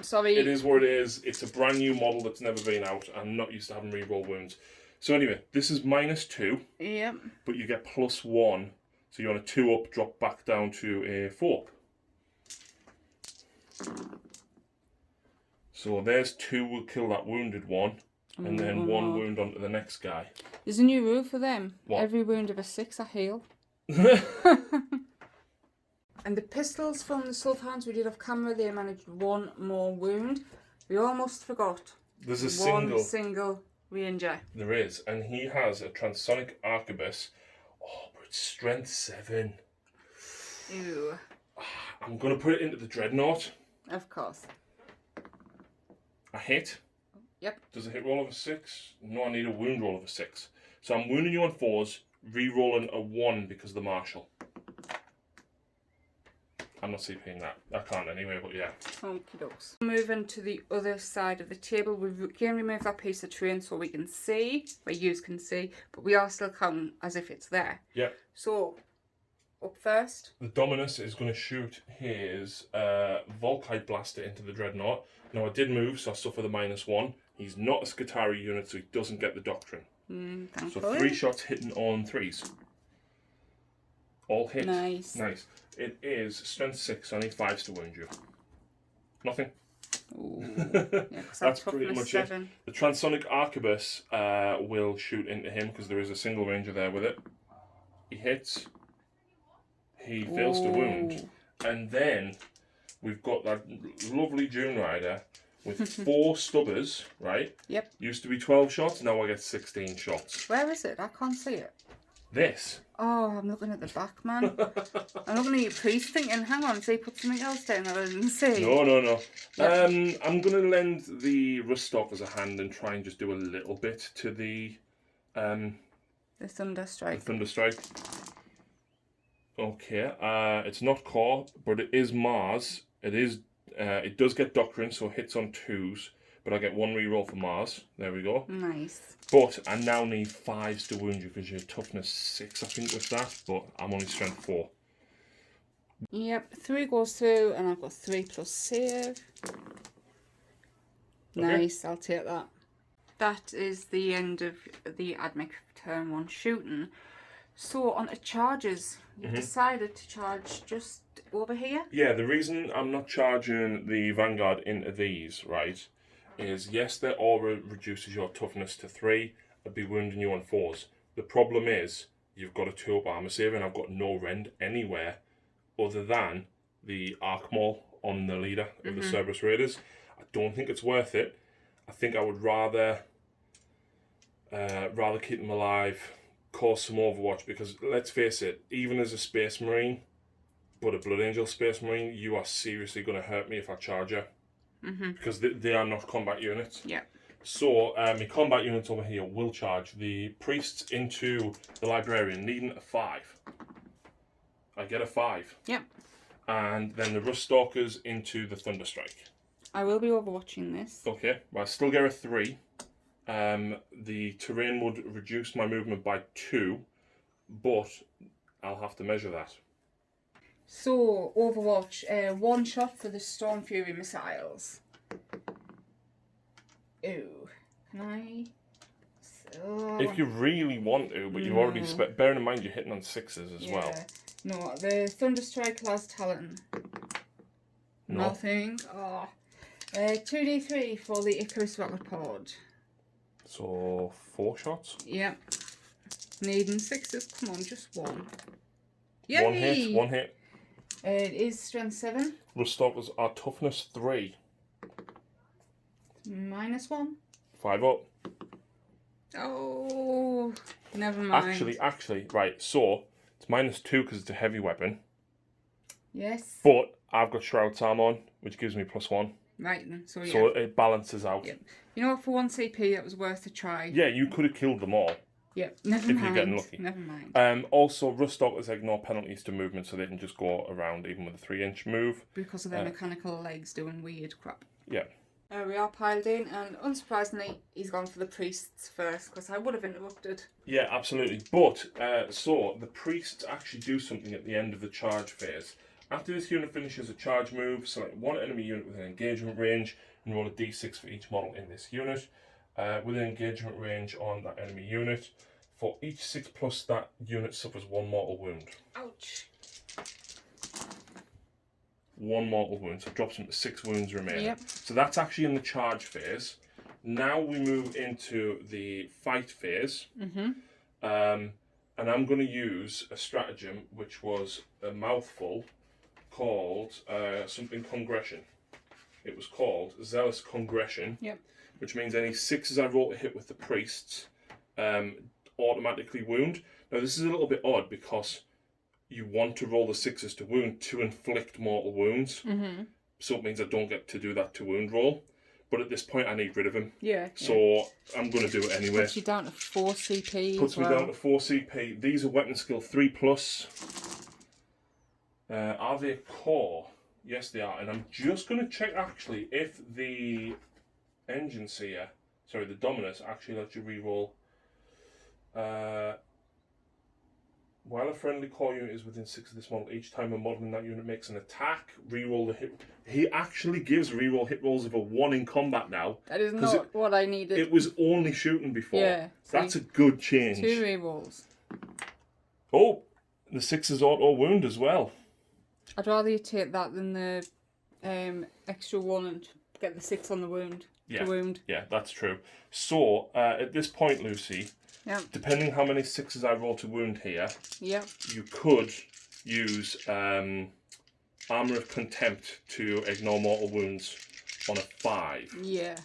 Sorry. It is what it is. It's a brand new model that's never been out. I'm not used to having reroll wounds. So anyway, this is -2. Yep. But you get +1. So you're on a 2-up, drop back down to a 4-up. So there's 2 will kill that wounded one. And then 1 wound onto the next guy. There's a new rule for them. What? Every wound of a 6 I heal. And the pistols from the Sulphur Hounds we did off camera, they managed 1 more wound. We almost forgot. There's a single ranger. There is, and he has a transonic arquebus. Oh, but it's strength 7. Ew. I'm going to put it into the dreadnought. Of course. I hit. Yep. Does a hit roll of a 6? No, I need a wound roll of a 6. So I'm wounding you on 4s, re-rolling a 1 because of the marshal. I'm not CPing that. I can't anyway, but yeah. Okie dokes. Moving to the other side of the table, we've again removed that piece of terrain so we can see, where you can see, but we are still counting as if it's there. Yep. So, up first. The Dominus is going to shoot his Volkite Blaster into the Dreadnought. Now I did move, so I suffer the -1. He's not a Skitarii unit, so he doesn't get the Doctrine. So 3 shots hitting on 3s. All hit. Nice. Nice. It is strength 6, so I need 5s to wound you. Nothing. Ooh. Yeah, that's pretty much 7. It. The Transonic Arquebus will shoot into him because there is a single ranger there with it. He hits. He fails to wound. And then we've got that lovely Dune Rider with 4 stubbers, right? Yep. Used to be 12 shots, now I get 16 shots. Where is it? I can't see it. This. Oh, I'm looking at the back, man. I'm looking at your priest thinking, hang on, so you put something else down that I didn't see. No. Yep. I'm going to lend the Ruststockers a hand and try and just do a little bit to the Thunderstrike. The Thunderstrike. Okay, it's not core, but it is Mars. It does get Doctrine, so it hits on 2s, but I get 1 reroll for Mars. There we go. Nice. But I now need 5s to wound you because you're toughness 6, I think, with that, but I'm only strength 4. Yep, 3 goes through, and I've got 3 plus save. Nice, I'll take that. That is the end of the Admech turn 1 shooting. So on to charges. You've decided to charge just over here? Yeah, the reason I'm not charging the Vanguard into these, right, is yes, their aura reduces your toughness to 3. I'd be wounding you on 4s. The problem is, you've got a 2-up armor save and I've got no rend anywhere other than the Arc Maul on the leader of the Cerberus Raiders. I don't think it's worth it. I think I would rather keep them alive, cause some Overwatch, because let's face it, even as a Space Marine, but a Blood Angel Space Marine, you are seriously going to hurt me if I charge you. Because they are not combat units. Yeah. So, my combat units over here will charge. The priests into the librarian needing a 5. I get a 5. Yep. And then the Rust Stalkers into the Thunderstrike. I will be overwatching this. Okay, well, I still get a 3. The terrain would reduce my movement by 2, but I'll have to measure that. So, Overwatch, 1 shot for the Storm Fury missiles. Ooh, can I? So... If you really want to, but you've already spent, bearing in mind you're hitting on 6s as well. No, the Thunderstrike Las Talon. No. Nothing. Oh. 2d3 for the Icarus Rocket Pod. So, 4 shots? Yep. Needing 6s. Come on, just 1. Yay! One hit. It is strength 7. Ruststockers are toughness 3. -1. 5 up. Oh, never mind. Actually, right, so, it's -2 because it's a heavy weapon. Yes. But I've got Shroud's Arm on, which gives me +1. Right then, so yeah. So it balances out. Yep. You know what, for 1 CP, that was worth a try. Yeah, you could have killed them all. Yep, never if mind. you're getting lucky. Never mind. Also, Ruststockers ignore penalties to movement, so they can just go around even with a 3-inch move. Because of their mechanical legs doing weird crap. Yeah. We are piled in, and unsurprisingly, he's gone for the priests first, because I would have interrupted. Yeah, absolutely. But, so, the priests actually do something at the end of the charge phase. After this unit finishes a charge move, select 1 enemy unit within engagement range, and roll a d6 for each model in this unit. Within engagement range on that enemy unit. For each 6 plus, that unit suffers 1 mortal wound. Ouch. 1 mortal wound, so it drops them to 6 wounds remaining. Yep. So that's actually in the charge phase. Now we move into the fight phase. And I'm going to use a stratagem which was a mouthful called something Congression. It was called Zealous Congression. Yep. Which means any 6s I roll to hit with the priests automatically wound. Now this is a little bit odd because you want to roll the 6s to wound to inflict mortal wounds. So it means I don't get to do that to wound roll. But at this point I need rid of him. Yeah. So I'm going to do it anyway. Puts you down to 4 CP. Puts me down to 4 CP. These are weapon skill 3 plus. Are they core? Yes they are. And I'm just going to check actually if the Engine Seer, sorry, the Dominus actually lets you reroll. While a friendly core unit is within 6 of this model, each time a model in that unit makes an attack, reroll the hit. He actually gives reroll hit rolls of a 1 in combat now. That is not what I needed. It was only shooting before. Yeah. That's a good change. 2 rerolls. Oh, the 6's auto wound as well. I'd rather you take that than the extra 1 and get the 6 on the wound. Yeah. The wound. Yeah, that's true. So, at this point, Lucy, depending how many 6's I roll to wound here, you could use Armour of Contempt to ignore mortal wounds. on a 5. Yeah.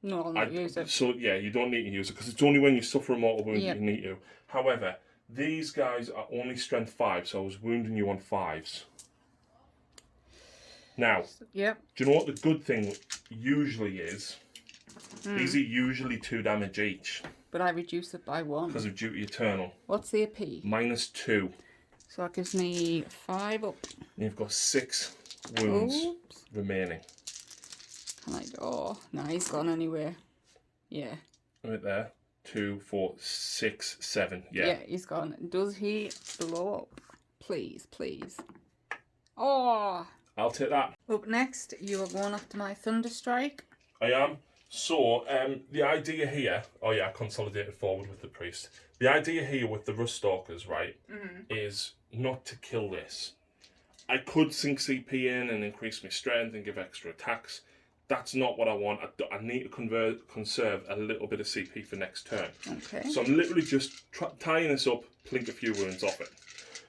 No, I'll not use it. So, yeah, you don't need to use it because it's only when you suffer a mortal wound that you need to. However, these guys are only strength 5, so I was wounding you on 5s. Now, do you know what the good thing usually is? These are usually 2 damage each. But I reduce it by 1. Because of Duty Eternal. What's the AP? -2. So that gives me 5 up. And you've got 6 wounds remaining. Can I... Oh, no, he's gone anywhere. Yeah. Right there. 2, 4, 6, 7. Yeah. Yeah, he's gone. Does he blow up? Please, please. Oh! I'll take that. Up next, you are going after my Thunderstrike. I am. So, the idea here... Oh, yeah, I consolidated forward with the priest. The idea here with the Rust Stalkers, right, is not to kill this. I could sink CP in and increase my strength and give extra attacks. That's not what I want. I need to conserve a little bit of CP for next turn. Okay. So I'm literally just tying this up, plink a few wounds off it.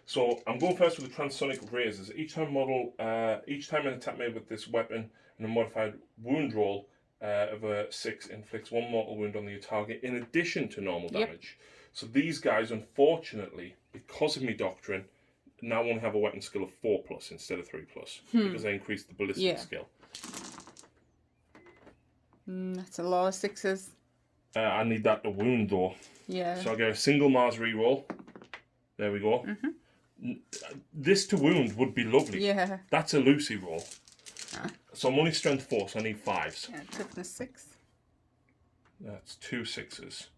So I'm going first with the Transonic Razors. Each time an attack made with this weapon and a modified wound roll of a 6 inflicts 1 mortal wound on the target in addition to normal damage. So these guys, unfortunately, because of my doctrine, now only have a weapon skill of 4+ instead of 3+, because I increased the ballistic skill. That's a lot of 6s. I need that to wound though. Yeah. So I get a single Mars reroll. There we go. This to wound would be lovely. Yeah. That's a Lucy roll. So I'm only strength 4, so I need 5s. Yeah, toughness 6. That's 2 6s.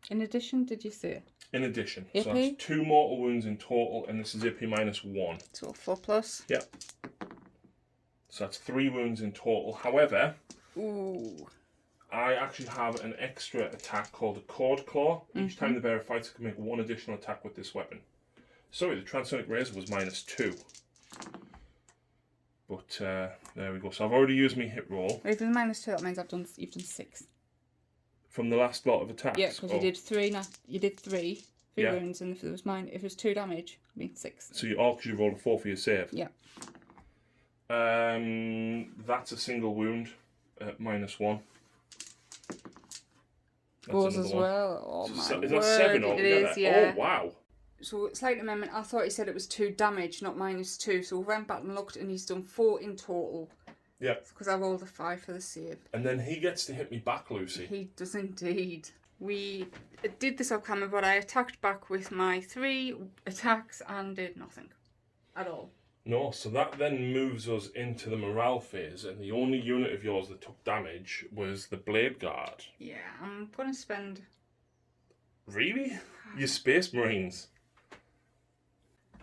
In addition, did you say? In addition. AP? So that's 2 mortal wounds in total, and this is AP -1. So 4+. Yep. So that's 3 wounds in total. However, I actually have an extra attack called a Cord Claw. Each time the bearer fights, I can make 1 additional attack with this weapon. Sorry, the Transonic Razor was -2. But there we go. So I've already used my hit roll. If it's -2, that means you've done 6. From the last lot of attacks? Yeah, because you did 3. You did 3 wounds, and if it was 2 damage, I mean 6. So because you rolled a 4 for your save. Yeah. That's a single wound at -1. Yours as well. Oh my so, word! is that 7 altogether? It is, yeah. Oh wow! So slight amendment. I thought he said it was 2 damage, not -2. So we went back and looked, and he's done 4 in total. Yeah. Because I rolled a 5 for the save. And then he gets to hit me back, Lucy. He does indeed. We did this off camera, but I attacked back with my 3 attacks and did nothing at all. No, so that then moves us into the morale phase, and the only unit of yours that took damage was the Blade Guard. Yeah, I'm gonna spend. Really? Your Space Marines?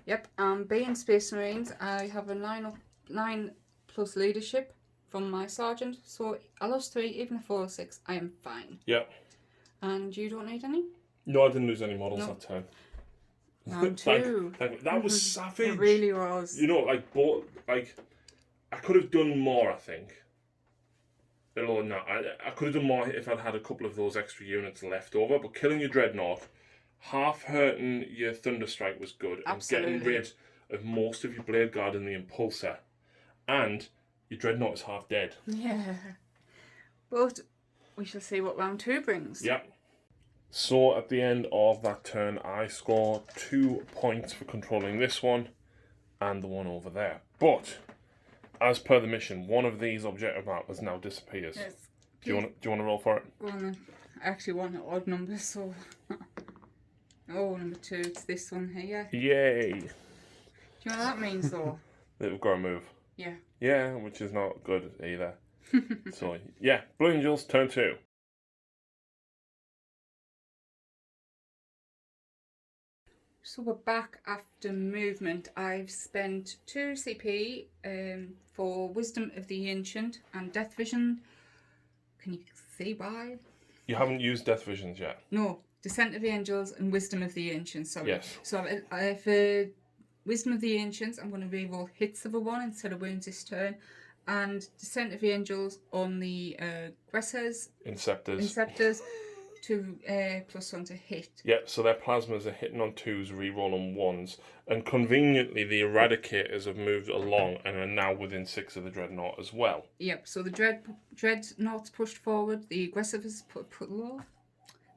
Yep, being Space Marines, I have a 9+ leadership from my sergeant, so I lost 3, even a 4 or 6, I am fine. Yep. And you don't need any? No, I didn't lose any models that time. Round 2. That was savage. It really was. You know, I could have done more, I think. Although, no, I could have done more if I'd had a couple of those extra units left over, but killing your Dreadnought, half hurting your Thunderstrike was good, Absolutely. and getting rid of most of your Blade Guard and the Impulsor, and your Dreadnought is half dead. Yeah. But we shall see what round 2 brings. Yep. So at the end of that turn, I score 2 points for controlling this one and the one over there. But as per the mission, one of these objective markers now disappears. Yes. Do you want to roll for it? Go on then. I actually want an odd number, so. Oh, number 2. It's this one here. Yay! Do you know what that means, though? That we've got to move. Yeah. Yeah, which is not good either. So yeah, Blue Angels, turn 2. So we're back after movement. I've spent 2 CP for Wisdom of the Ancient and Death Vision. Can you see why? You haven't used Death Visions yet. No, Descent of the Angels and Wisdom of the Ancients. Sorry. Yes. So for Wisdom of the Ancients, I'm going to reroll hits of a 1 instead of wounds this turn. And Descent of the Angels on the aggressors. Inceptors. to +1 to hit. Yeah, so their plasmas are hitting on 2s, reroll on 1s. And conveniently, the Eradicators have moved along and are now within 6 of the Dreadnought as well. Yep, so the Dreadnought's pushed forward, the Aggressive is put low.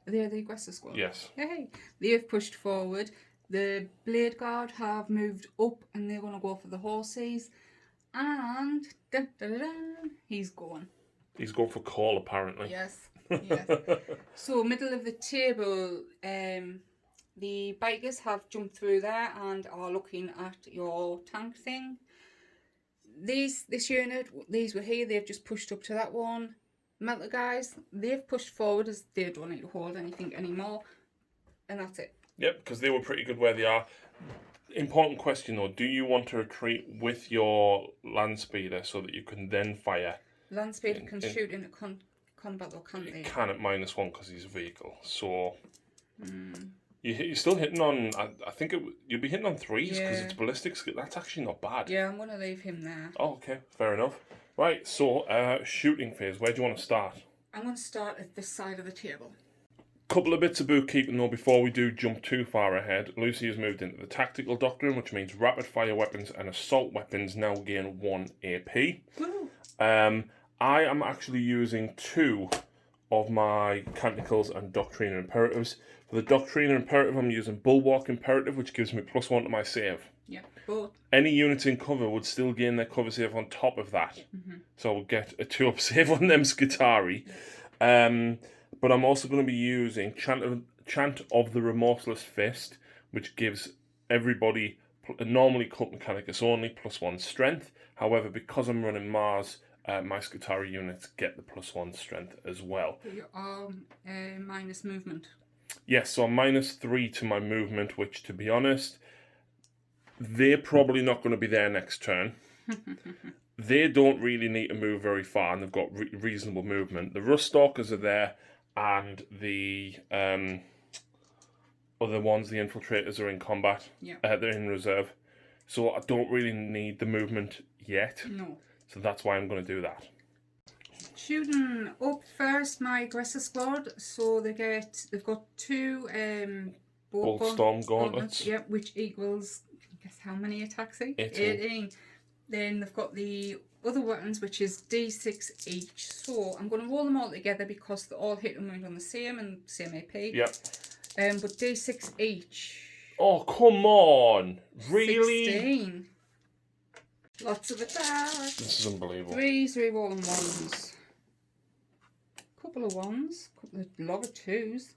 They're the Aggressive squad. Yes. Hey, they've pushed forward. The Blade Guard have moved up and they're going to go for the horses. And dun, dun, dun, dun, he's going. He's going for call, apparently. Yes, yes. So, middle of the table, the bikers have jumped through there and are looking at your tank thing. This unit, these were here, they've just pushed up to that one. Metal guys, they've pushed forward as they don't need to hold anything anymore. And that's it. Yep, because they were pretty good where they are. Important question though, do you want to retreat with your land speeder so that you can then fire? Land speeder can shoot into combat, or can't they? It can at -1 because he's a vehicle. So you're still hitting on. I think you'll be hitting on 3s because it's ballistics. That's actually not bad. Yeah, I'm gonna leave him there. Oh, okay, fair enough. Right, so shooting phase. Where do you want to start? I'm gonna start at this side of the table. Couple of bits of bookkeeping though before we do jump too far ahead. Lucy has moved into the tactical doctrine, which means rapid fire weapons and assault weapons now gain 1 AP. Woo. I am actually using 2 of my canticles and doctrine and imperatives. For the doctrine and imperative, I'm using bulwark imperative, which gives me +1 to my save. Yeah, both. Any units in cover would still gain their cover save on top of that. So I'll get a 2-up save on them Skitarii. But I'm also going to be using Chant of the Remorseless Fist, which gives everybody, normally Cult Mechanicus only, +1 strength. However, because I'm running Mars, my Skitarii units get the +1 strength as well. But you are minus movement. Yes, so I'm -3 to my movement, which, to be honest, they're probably not going to be there next turn. They don't really need to move very far, and they've got reasonable movement. The Rust Stalkers are there, and the other ones, the Infiltrators, are in combat. Yeah. They're in reserve. So I don't really need the movement yet. No. So that's why I'm going to do that. Shooting up first, my Aggressive squad. So they've got 2 Boltstorm gauntlets. Yep, which equals, guess how many attacks? 18. Then they've got the other weapons, which is D6 each. So I'm going to roll them all together because they all hit and wound on the same and same AP. Yep. But D6 each. Oh, come on. Really? 16. Lots of attacks. This is unbelievable. 3s, reroll and 1s. Couple of 1s. A lot of 2s.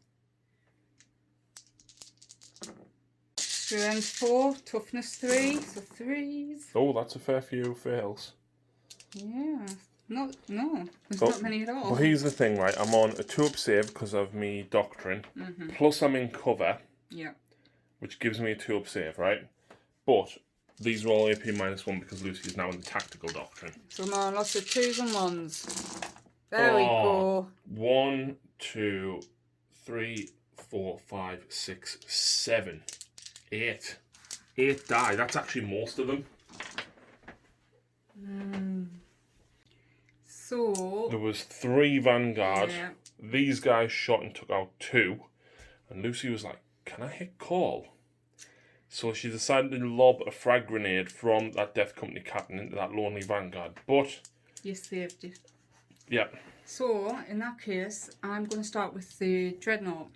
Strength 4, toughness 3, so 3s. Oh, that's a fair few fails. Yeah. No, there's not many at all. But here's the thing, right? I'm on a 2-up save because of me doctrine. Plus I'm in cover. Yeah. Which gives me a 2-up save, right? But these are all AP -1 because Lucy is now in the tactical doctrine. So I'm on lots of 2s and 1s. There we go. 1, 2, 3, 4, 5, 6, 7, 8. 8 die. That's actually most of them. So there was 3 Vanguard. Yeah. These guys shot and took out 2. And Lucy was like, can I hit call? So she decided to lob a frag grenade from that Death Company captain into that lonely Vanguard. But you saved it. Yeah. So in that case, I'm going to start with the Dreadnought.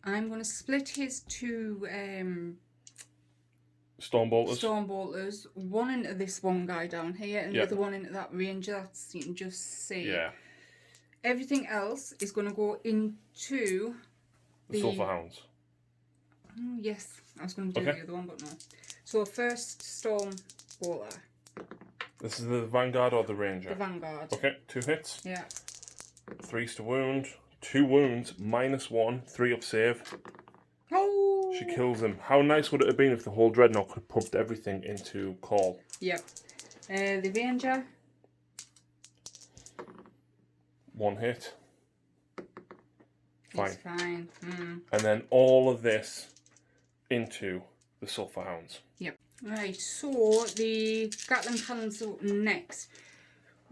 I'm going to split his 2 Stormbolters, one into this one guy down here, and the other one into that ranger. That's, you can just see. Yeah. Everything else is going to go into the Sulphur Hounds. Yes, I was going to do the other one, but no. So first Stormbolter. This is the Vanguard or the Ranger? The Vanguard. Okay, 2 hits. Yeah. 3s to wound. 2 wounds, -1, 3-up save. Oh! She kills him. How nice would it have been if the whole Dreadnought could pumped everything into call? Yep. The Ranger. 1 hit. Fine. It's fine. And then all of this into the Sulphur Hounds. Yep. Right, so the Gatling cannons are next.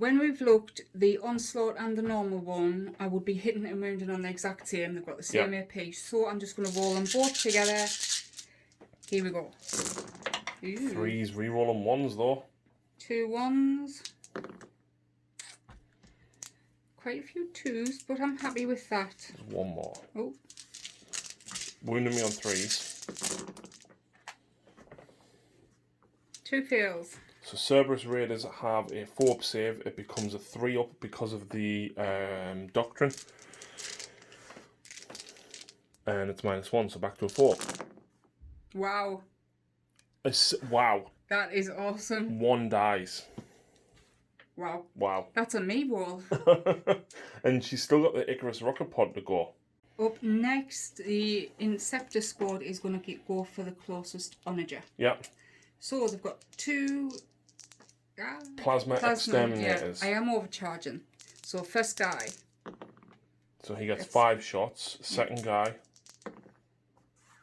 when we've looked, the Onslaught and the normal one, I would be hitting and wounding on the exact same. They've got the same AP. So I'm just going to roll them both together. Here we go. Ooh. 3s, rerolling 1s though. 2 1s. Quite a few 2s, but I'm happy with that. There's 1 more. Oh. Wounding me on 3s. 2 fails. So Cerberus Raiders have a 4-up save. It becomes a 3-up because of the Doctrine. And it's -1, so back to a 4. Wow. Wow. That is awesome. 1 dies. Wow. Wow. That's a me roll. And she's still got the Icarus rocket pod to go. Up next, the Inceptor squad is going to go for the closest onager. Yep. So they've got 2 Plasma exterminators. Yeah, I am overcharging. So first guy. So he gets 5 shots. Second guy,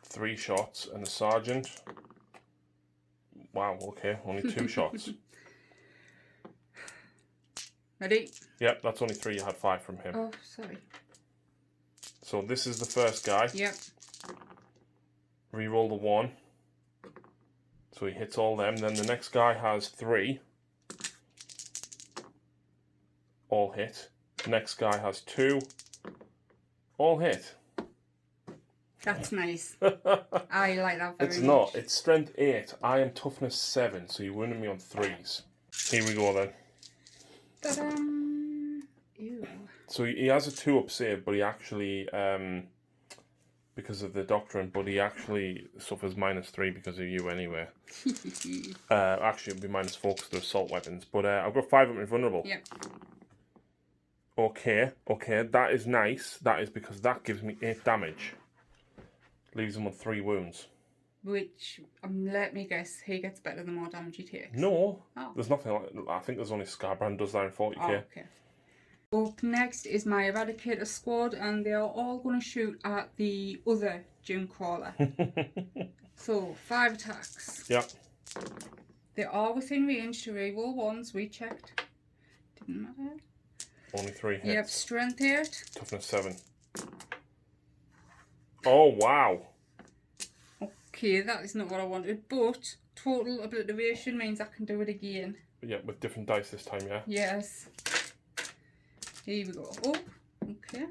3 shots, and the sergeant. Wow. Okay, only 2 shots. Ready? Yep, that's only 3. You had 5 from him. Oh, sorry. So this is the first guy. Yep. Reroll the 1. So he hits all them. Then the next guy has 3. All hit. Next guy has 2. All hit. That's nice. I like that very It's much. not. It's strength 8. I am toughness 7. So you're winning me on 3s. Here we go then. Ta-da! Ew. So he has a 2-up save, but he actually, because of the Doctrine, but he actually suffers -3 because of you anyway. Actually, it'll be -4 because they're assault weapons. But I've got 5 of them invulnerable. Yep. Okay, that is nice. That is because that gives me 8 damage. Leaves him on 3 wounds. Which, let me guess, he gets better the more damage you take. No, Oh. there's nothing like that. I think there's only Scarbrand does that in 40k. Oh, okay. Up next is my Eradicator squad, and they are all going to shoot at the other Gym Crawler. So, 5 attacks. Yep. They are within range to reroll 1s, we checked. Didn't matter. Only 3 hits. Yep, strength 8. Toughness 7. Oh, wow. Okay, that is not what I wanted, but total obliteration means I can do it again. Yeah, with different dice this time, yeah? Yes. Here we go. Oh, okay.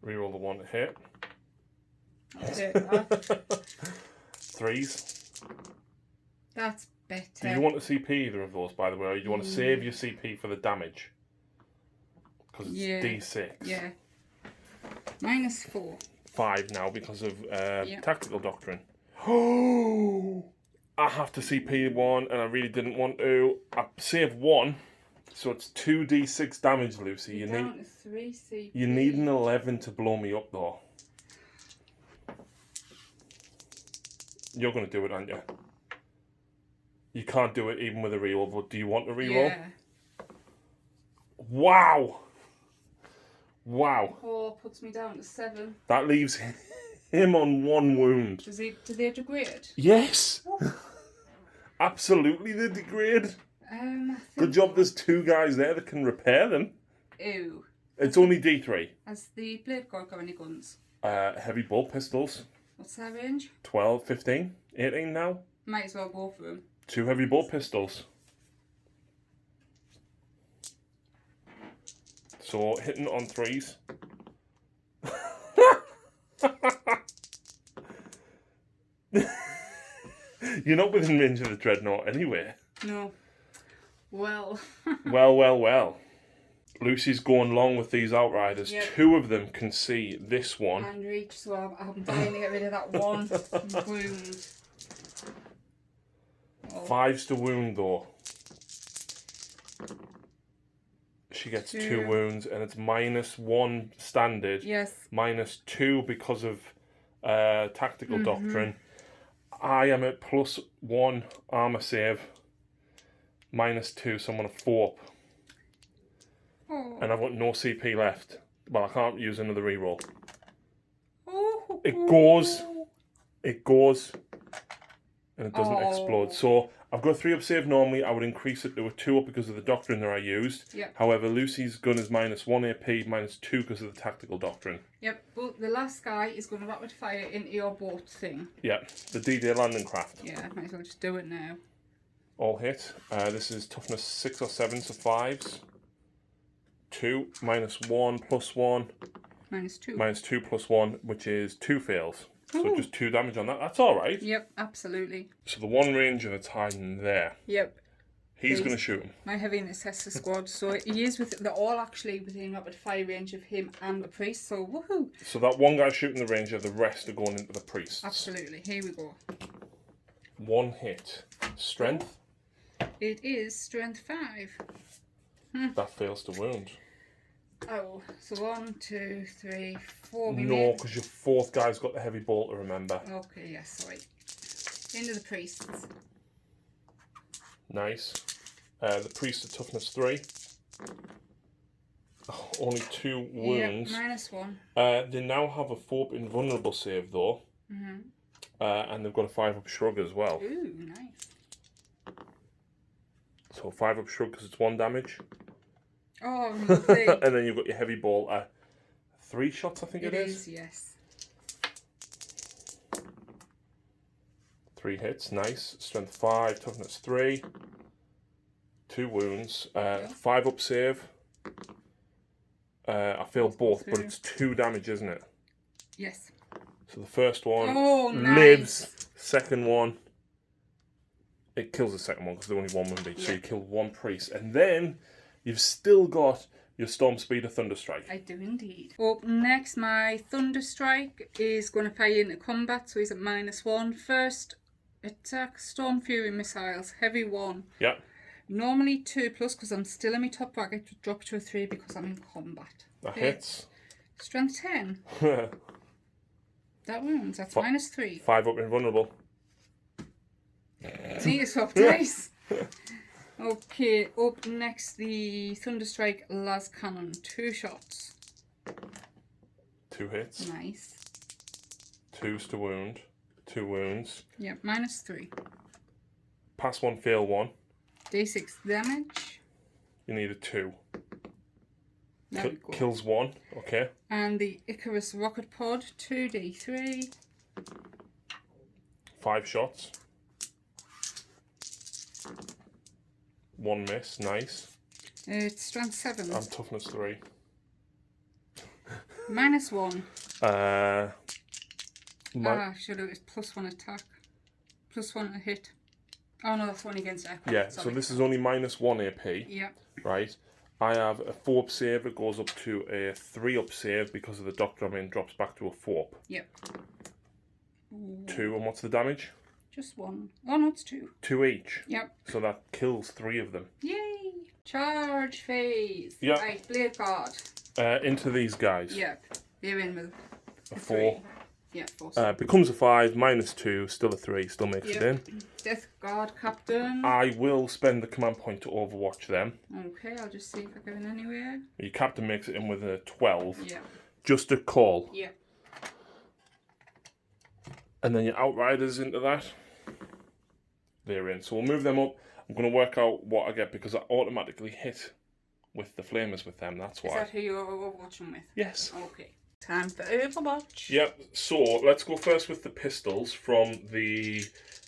Reroll the 1 to hit. I'll take that. 3s. That's better. Do you want to CP either of those, by the way, or do you want to save your CP for the damage? Because it's D6. Yeah. -4. 5 now because of Tactical Doctrine. Oh! I have to CP 1 and I really didn't want to. I saved 1, so it's 2d6 damage, Lucy. You're down to 3 CP. You need an 11 to blow me up, though. You're going to do it, aren't you? You can't do it even with a reroll, but do you want a reroll? Yeah. Wow! Wow. 4 puts me down to 7. That leaves him on 1 wound. Do they degrade? Yes! Absolutely they degrade. Good job there's 2 guys there that can repair them. Ew. It's only D3. Has the Blade God got any guns? Heavy bolt pistols. What's their range? 12, 15, 18 now. Might as well go for them. 2 heavy bolt pistols. So hitting on 3s. You're not within range of the Dreadnought anyway. No. Well. Well. Lucy's going long with these Outriders. Yep. 2 of them can see this one. And reach, so I'm dying to get rid of that 1 wound. Oh. 5's to wound though. She gets 2 wounds and it's -1 standard. Yes. -2 because of Tactical Doctrine. I am at +1 armor save. -2, so I'm on a 4-up. Oh. And I've got no CP left. Well, I can't use another reroll. It goes, and it doesn't explode. So I've got a 3 up save normally. I would increase it to a 2 up because of the doctrine that I used. Yep. However, Lucy's gun is -1 AP, -2 because of the tactical doctrine. Yep, but the last guy is going to rapid fire into your boat thing. Yeah, the D-Day landing craft. Yeah, might as well just do it now. All hit. This is toughness 6 or 7, so 5s. 2, -1, +1. -2. -2 +1, which is 2 fails. So Ooh. just 2 damage on that. That's alright. Yep, absolutely. So the one ranger that's hiding there. Yep. He's going to shoot him. My heavy intercessor squad. So he is they're all actually within rapid fire range of him and the priest. So woohoo! So that one guy shooting the ranger, the rest are going into the priests. Absolutely. Here we go. 1 hit. Strength. It is strength 5. That fails to wound. Oh, so 1, 2, 3, 4. No, because your 4th guy's got the heavy bolter, remember. Okay, yes, sorry. Into the priests. Nice. The priest of toughness 3. Oh, only 2 wounds. Yep, -1. They now have a 4 up invulnerable save though. And they've got a 5 up shrug as well. Ooh, nice. So 5 up shrug because it's 1 damage. Oh, lovely. And then you've got your heavy bolter. 3 shots, I think it is. It is, yes. 3 hits, nice. Strength 5, toughness 3. 2 wounds. 5 up save. I failed both, but it's 2 damage, isn't it? Yes. So the first one nice. lives. Second one, it kills the second one because they're only 1 wound each. So you kill 1 priest. And then you've still got your Storm Speeder Thunderstrike. I do indeed. Up next, my Thunderstrike is going to fire into combat, so he's at -1. First attack, Storm Fury missiles, heavy 1. Yeah. Normally 2+ because I'm still in my top bracket, to drop to a 3 because I'm in combat. That hits. Strength 10. That wounds, that's -3. 5 up invulnerable. Need to swap dice. Okay, up next, the Thunderstrike las cannon. 2 shots. 2 hits. Nice. 2s to wound. 2 wounds. Yep, -3. Pass 1, fail 1. D6 damage. You need a 2. There we go. Kills 1. Okay. And the Icarus rocket pod. 2d3. 5 shots. 1 miss. Nice. It's strength 7. And toughness 3. -1. Should it was +1 attack. +1 a hit. Oh no, that's one against aircraft. Yeah, sorry. so this is only -1 AP. Yeah. Right. I have a 4 up save. It goes up to a 3 up save because of the doctor I'm in. Drops back to a 4 up. Yep. 2, and what's the damage? Just 1. Oh no, it's 2. 2 each. Yep. So that kills 3 of them. Yay! Charge phase. Yep. Right, blade guard. Into these guys. Yep. They're in with A 4. 3. Yeah, 4. Becomes a 5, -2, still a 3, still makes it in. Death guard captain. I will spend the command point to overwatch them. Okay, I'll just see if I go in anywhere. Your captain makes it in with a 12. Yeah. Just a call. Yeah. And then your outriders into that. They're in. So we'll move them up. I'm going to work out what I get because I automatically hit with the flamers with them. That's why. Is that who you're overwatching with? Yes. Okay. Time for overwatch. Yep. So let's go first with the pistols from the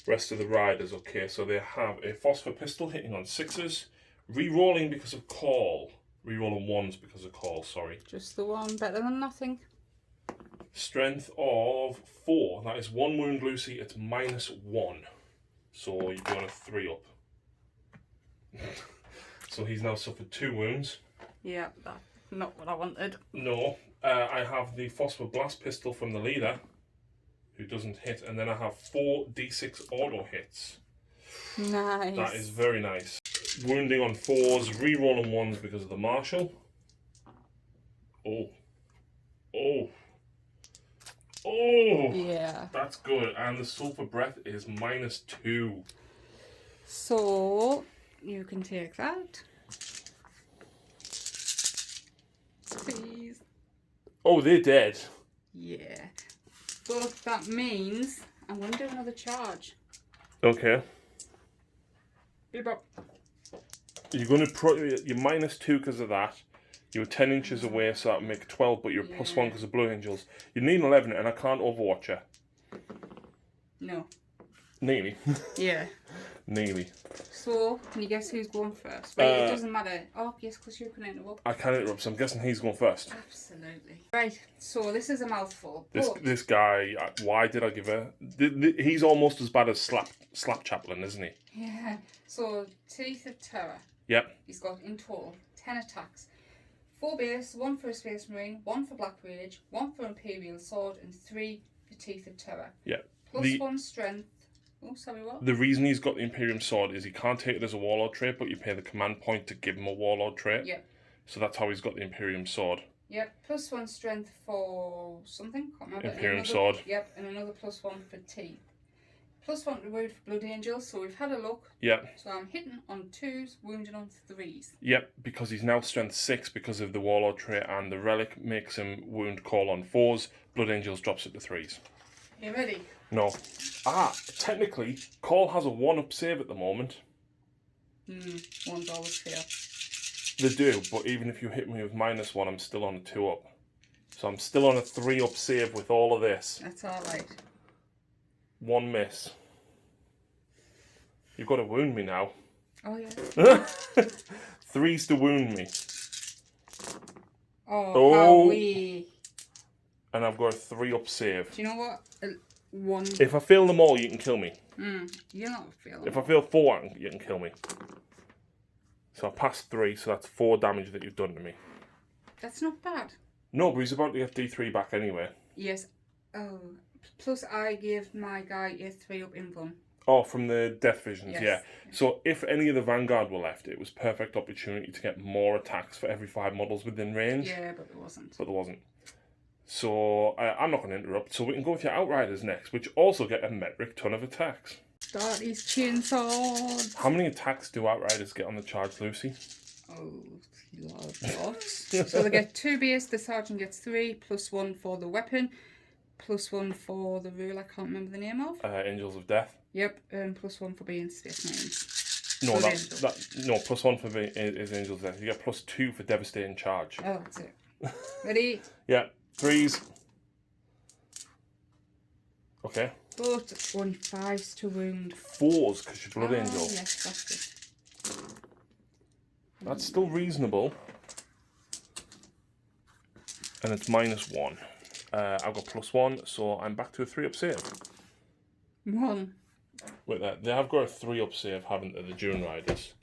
rest of the riders. Okay. So they have a phosphor pistol hitting on 6s, re-rolling because of call. Re-rolling 1s because of call. Sorry. Just the one, better than nothing. Strength of 4. That is 1 wound, Lucy. It's -1. So you're doing a 3 up. So he's now suffered 2 wounds. Yeah, that's not what I wanted. No. I have the phosphor blast pistol from the leader, who doesn't hit, and then I have 4 d6 auto hits. Nice. That is very nice. Wounding on 4s, re-rolling 1s because of the marshal. Oh. Oh. Oh. Yeah. That's good. And the sulfur breath is -2. So you can take that. Please. Oh, they're dead. Yeah. But that means I'm going to do another charge. Okay. You're going to you're -2 because of that. You were 10 inches away, so that would make 12, but you're +1 because of Blue Angels. You need an 11, and I can't Overwatch you. No. Nearly. Yeah. Nearly. So, can you guess who's going first? Right, it doesn't matter. Oh, yes, because you can interrupt. I can interrupt, so I'm guessing he's going first. Absolutely. Right, so this is a mouthful. This guy, why did I give her... He's almost as bad as Slap Chaplain, isn't he? Yeah. So, Teeth of Terror. Yep. He's got, in total, 10 attacks. 4 base, 1 for a Space Marine, 1 for Black Rage, 1 for Imperial Sword, and 3 for Teeth of Terror. Yep. +1 strength. Oh, sorry, what? The reason he's got the Imperium Sword is he can't take it as a Warlord trait, but you pay the command point to give him a Warlord trait. Yep. So that's how he's got the Imperium Sword. Yep, +1 strength for something, can't remember. Imperium Sword. Yep, and another +1 for teeth. +1 to wound for Blood Angels, so we've had a look. Yep. So I'm hitting on 2s, wounding on 3s. Yep, because he's now strength 6 because of the Warlord trait, and the Relic makes him wound call on 4s. Blood Angels drops it to 3s. You ready? No. Technically, Call has a 1-up save at the moment. One's always fail. They do, but even if you hit me with -1, I'm still on a 2-up. So I'm still on a 3-up save with all of this. That's alright. 1 miss. You've got to wound me now. Oh, yeah. 3s to wound me. Oh, Howie. And I've got a 3-up save. Do you know what? 1. If I fail them all, you can kill me. You're not failing. If I fail 4, you can kill me. So I passed 3, so that's 4 damage that you've done to me. That's not bad. No, but he's about to get D3 back anyway. Yes. Oh. Plus, I gave my guy a 3-up invuln. Oh, from the Death Visions, Yes. yeah. So if any of the Vanguard were left, it was perfect opportunity to get more attacks for every 5 models within range. Yeah, but there wasn't. But there wasn't. So I'm not going to interrupt. So we can go with your Outriders next, which also get a metric ton of attacks. Start these chainswords. How many attacks do Outriders get on the charge, Lucy? Oh, lots. So they get 2 base, the sergeant gets 3, +1 for the weapon, +1 for the rule I can't remember the name of. Angels of Death. Yep, +1 for being Space Marines. No, +1 for being is Angels of Death. You get +2 for Devastating Charge. Oh, that's it. Ready? Yeah, 3s. Okay. But only 5s to wound. 4s because you're Blood Angel. Yes, that's good. That's still reasonable. And it's -1. I've got +1, so I'm back to a 3-up save. 1. Wait, they have got a 3-up save, haven't they, the Dune Riders?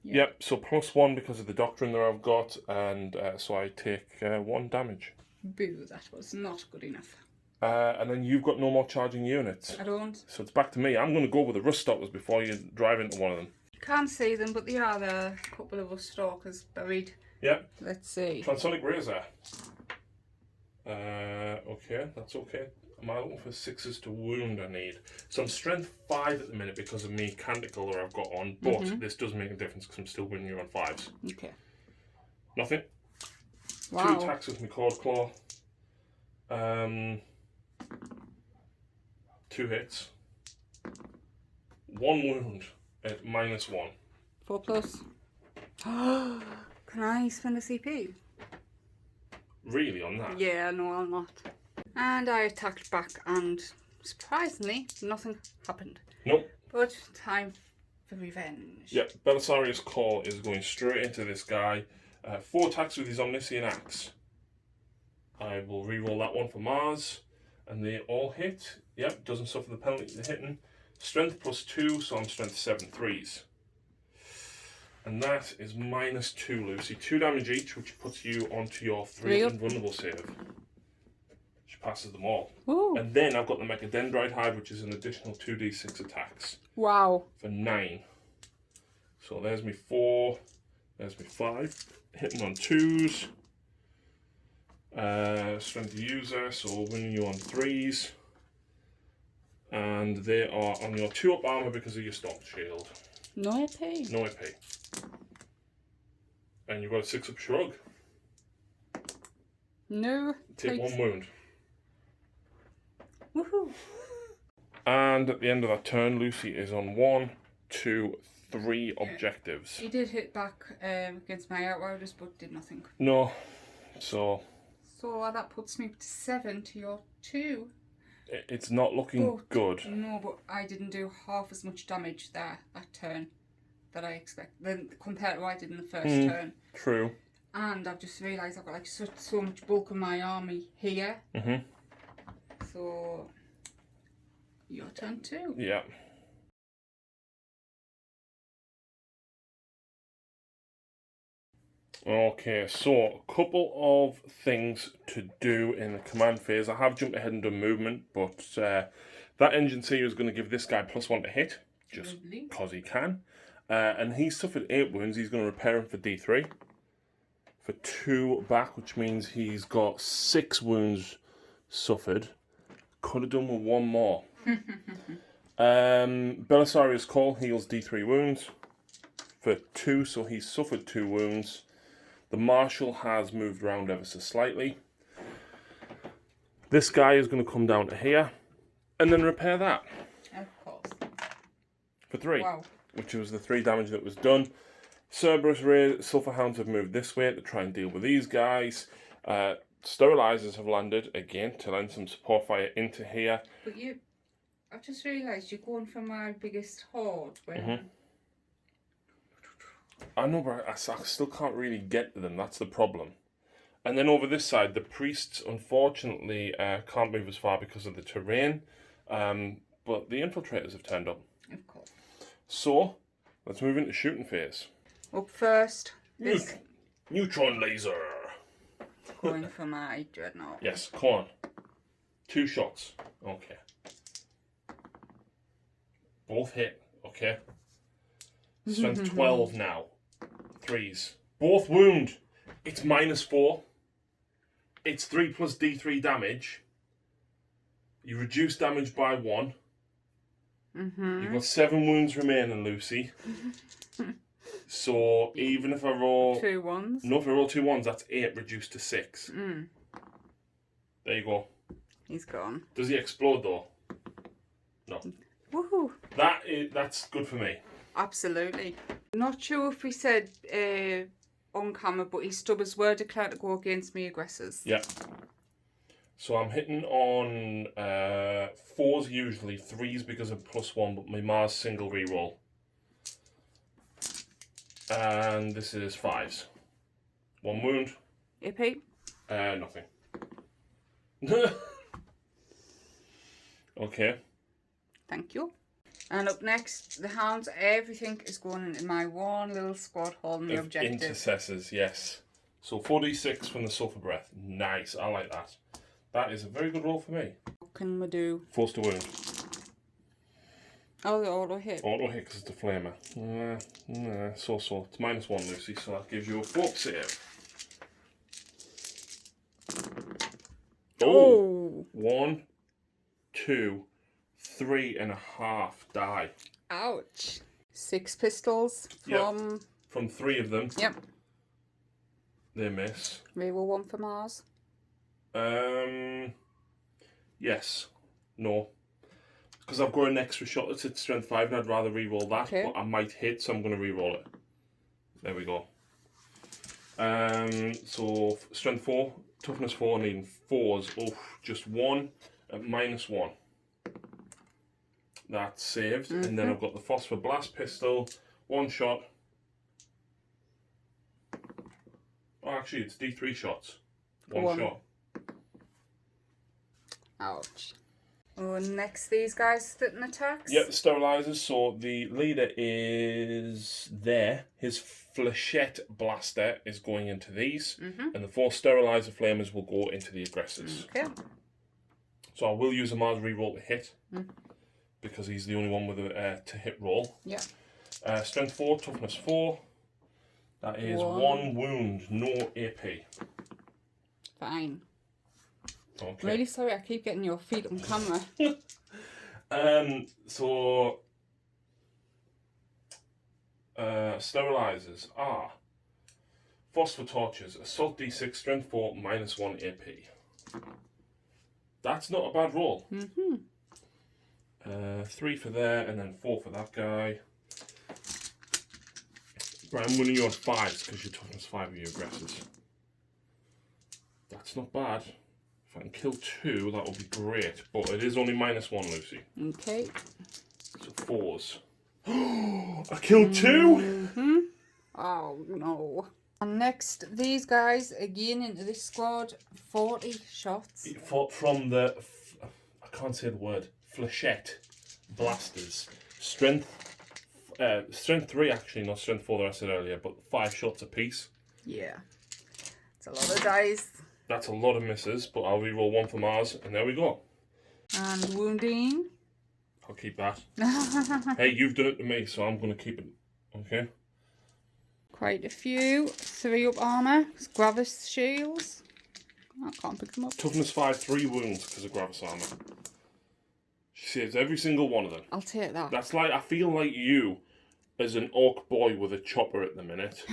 Yep, so +1 because of the Doctrine that I've got, and so I take 1 damage. Boo, that was not good enough. And then you've got no more charging units. I don't. So it's back to me. I'm going to go with the Rust Stalkers before you drive into one of them. Can't see them, but there are a couple of Rust Stalkers buried. Yep. Let's see. Transonic Razor. Okay, that's okay. Am I looking for 6s to wound I need? So I'm strength 5 at the minute because of me Canticle that I've got on, but this does make a difference because I'm still winning you on 5s. Okay. Nothing. Wow. 2 attacks with my Cord Claw. 2 hits. 1 wound at -1. 4+. Can I spend a CP? Really on that? Yeah, no, I'll not. And I attacked back, and surprisingly, nothing happened. Nope. But time for revenge. Yep, Belisarius' Call is going straight into this guy. 4 attacks with his Omniscient Axe. I will re-roll that one for Mars, and they all hit. Yep, doesn't suffer the penalty for hitting. Strength +2, so I'm strength 7 3s. And that is -2, Lucy. 2 damage each, which puts you onto your 3 invulnerable save. Which passes them all. Ooh. And then I've got the Mechadendrite Hide, which is an additional 2d6 attacks. Wow. For 9. So there's me 4, there's me 5. Hitting on 2s. Strength user, so winning you on 3s. And they are on your 2-up armor because of your Stalk Shield. No AP. No AP. And you've got a 6-up shrug. No. Take 1 wound. Woohoo. And at the end of that turn, Lucy is on 1, to 3 objectives. He did hit back against my Outriders, but did nothing. No, so that puts me up to 7 to your 2. it's not looking good. No, but I didn't do half as much damage there that turn that I expect compared to what I did in the first turn. True. And I've just realised I've got like so much bulk of my army here. So your turn too. Yeah. Okay, so a couple of things to do in the command phase. I have jumped ahead and done movement, but that engine seer is going to give this guy +1 to hit, just because he can. And he suffered 8 wounds. He's going to repair him for D3. For 2 back, which means he's got 6 wounds suffered. Could have done with 1 more. Belisarius Call heals D3 wounds for 2, so he's suffered 2 wounds. The Marshal has moved around ever so slightly. This guy is going to come down to here and then repair that. Of course. For 3. Wow. Which was the 3 damage that was done. Cerberus Ray, Sulphur Hounds have moved this way to try and deal with these guys. Sterilizers have landed again to lend some support fire into here. But I've just realised you're going for my biggest horde. I know, but I still can't really get to them. That's the problem. And then over this side, the priests, unfortunately, can't move as far because of the terrain. But the infiltrators have turned up. Of course. So, let's move into shooting phase. Up first. Neutron laser. Going for my dreadnought. Yes, come on. 2 shots. Okay. Both hit. Okay. Strength 12 now. 3s. Both wound. It's -4. It's 3 plus D3 damage. You reduce damage by 1. You've got 7 wounds remaining, Lucy. So even if I roll 2 1s. No, if I roll 2 1s, that's 8 reduced to 6. There you go. He's gone. Does he explode though? No. Woohoo! That's good for me. Absolutely. Not sure if we said on camera, but his stubbers were declared to go against me aggressors. Yeah. So I'm hitting on 4s usually, 3s because of +1, but my Mars single reroll. And this is 5s. 1 wound. AP? Nothing. Okay. Thank you. And up next, the hounds. Everything is going into my one little squad holding the objective. Intercessors, yes. So 4d6 from the sulphur breath. Nice, I like that. That is a very good roll for me. What can we do? Force to wound. Oh, the auto hit. Auto hit because it's a flamer. So. It's -1, Lucy, so that gives you a 4 save. Oh! 1, 2, 3.5 die. Ouch. 6 pistols from... Yep. From 3 of them. Yep. They miss. Reroll 1 for Mars. Yes. No. Because I've got an extra shot that's at strength 5 and I'd rather re-roll that, but I might hit, so I'm going to re-roll it. There we go. So strength 4, toughness 4, needing 4s. Oh, just 1 at -1. That's saved. And then I've got the phosphor blast pistol, 1 shot. Oh, actually, it's D3 shots. 1 shot. Ouch. Oh, next these guys sitting attacks? Yep, the sterilizers. So the leader is there. His flechette blaster is going into these. And the 4 sterilizer flamers will go into the aggressors. Okay. So I will use a Mars reroll to hit. Because he's the only one with a to hit roll. Yeah. Strength 4, toughness 4. That is 1 wound, no AP. Fine. Okay. I'm really sorry I keep getting your feet on camera. So sterilizers are phosphor torches, assault D6, strength 4, -1 AP. That's not a bad roll. 3 for there, and then 4 for that guy. Right, I'm winning you on 5s because you're toughness 5 of your aggressors. That's not bad. If I can kill 2, that would be great. But it is only -1, Lucy. Okay. So 4s. I killed 2! Oh no. And next, these guys again into this squad. 40 shots. From the, I can't say the word, flechette blasters. Strength 3 actually, not strength 4 that I said earlier, but 5 shots apiece. Yeah. It's a lot of dice. That's a lot of misses, but I'll reroll 1 for Mars, and there we go. And wounding. I'll keep that. Hey, you've done it to me, so I'm going to keep it. Okay. Quite a few. 3 up armour. Gravis shields. I can't pick them up. Toughness 5, 3 wounds because of Gravis armour. She saves every single one of them. I'll take that. That's like, I feel like you, as an orc boy with a chopper at the minute.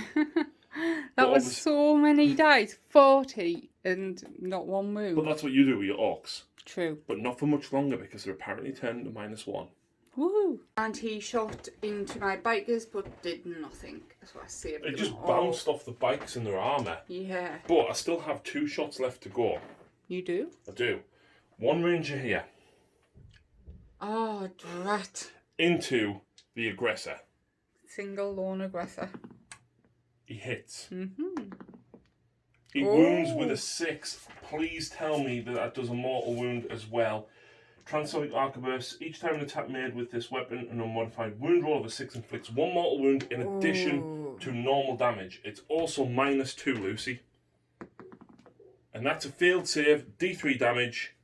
That was so many dice. 40 and not 1 wound. But that's what you do with your orcs. True. But not for much longer because they're apparently turned to -1. Woohoo! And he shot into my bikers but did nothing. So I saved them. It just bounced off the bikes in their armour. Yeah. But I still have 2 shots left to go. You do? I do. 1 ranger here. Oh, drat. Into the aggressor. Single lone aggressor. He hits. Mm-hmm. He wounds with a 6. Please tell me that that does a mortal wound as well. Transonic Arquebus. Each time an attack made with this weapon, an unmodified wound roll of a 6 inflicts 1 mortal wound in addition to normal damage. It's also -2, Lucy. And that's a failed save. D3 damage.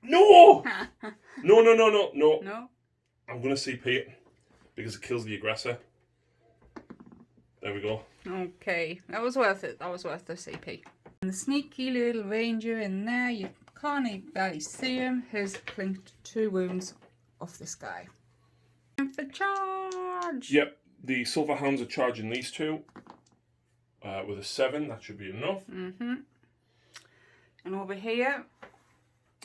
No! No. I'm going to CP it because it kills the aggressor. There we go. Okay, that was worth it. That was worth the CP. And the sneaky little ranger in there, you can't barely see him, has clinked 2 wounds off this guy. And for charge! Yep, the Silver Hounds are charging these 2 with a 7. That should be enough. Mm-hmm. And over here...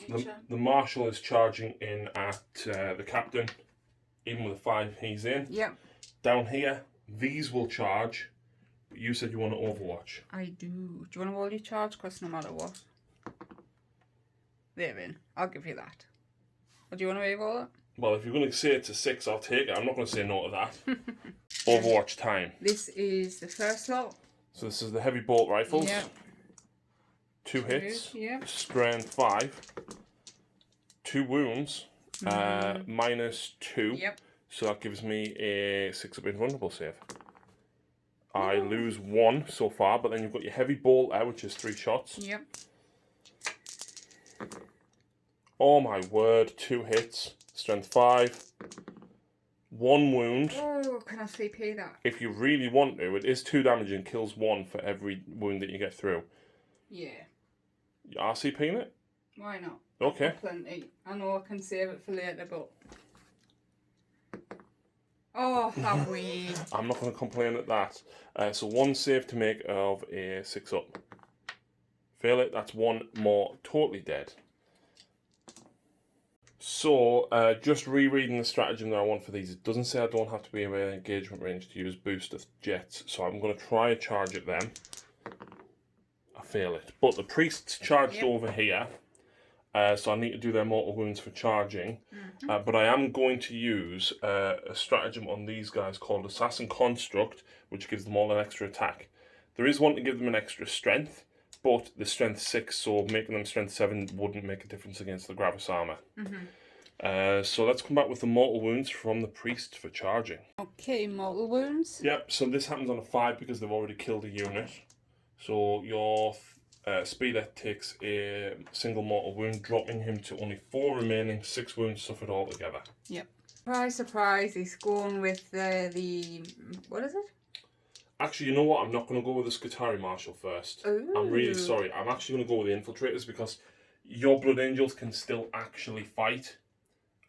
The Marshal is charging in at the Captain. Even with a 5, he's in. Yep. Down here, these will charge. But you said you want to Overwatch. I do. Do you want to roll your charge? Because no matter what. They're in. I'll give you that. Or do you want to re-roll it? Well, if you're going to say it's a 6, I'll take it. I'm not going to say no to that. Overwatch time. This is the first lot. So this is the heavy bolt rifles. Yep. 2 hits. Yep. Strength 5. 2 wounds. -2. Yep. So that gives me a 6 up invulnerable save. I lose 1 so far, but then you've got your heavy bolt there, which is 3 shots. Yep. Oh my word, 2 hits. Strength 5. 1 wound. Oh, can I CP that? If you really want to, it is 2 damage and kills 1 for every wound that you get through. Yeah. You RCPing it? Why not? Okay. Plenty. I know I can save it for later, but... Oh, have we? I'm not going to complain at that. So 1 save to make of a 6 up. Fail it, that's 1 more. Totally dead. So, just rereading the stratagem that I want for these, it doesn't say I don't have to be in an engagement range to use booster jets, so I'm going to try a charge at them. I fail it. But the priests charged over here, so I need to do their mortal wounds for charging. But I am going to use a stratagem on these guys called Assassin Construct, which gives them all an extra attack. There is one to give them an extra strength, but the strength 6, so making them strength 7 wouldn't make a difference against the Gravis armor. So let's come back with the mortal wounds from the priest for charging. Okay, mortal wounds. Yep, so this happens on a 5 because they've already killed a unit. So your speeder takes a single mortal wound, dropping him to only 4 remaining, 6 wounds suffered altogether. Yep. Surprise, surprise, he's going with the what is it? Actually, you know what? I'm not going to go with the Scutari Marshal first. Ooh. I'm really sorry. I'm actually going to go with the Infiltrators because your Blood Angels can still actually fight.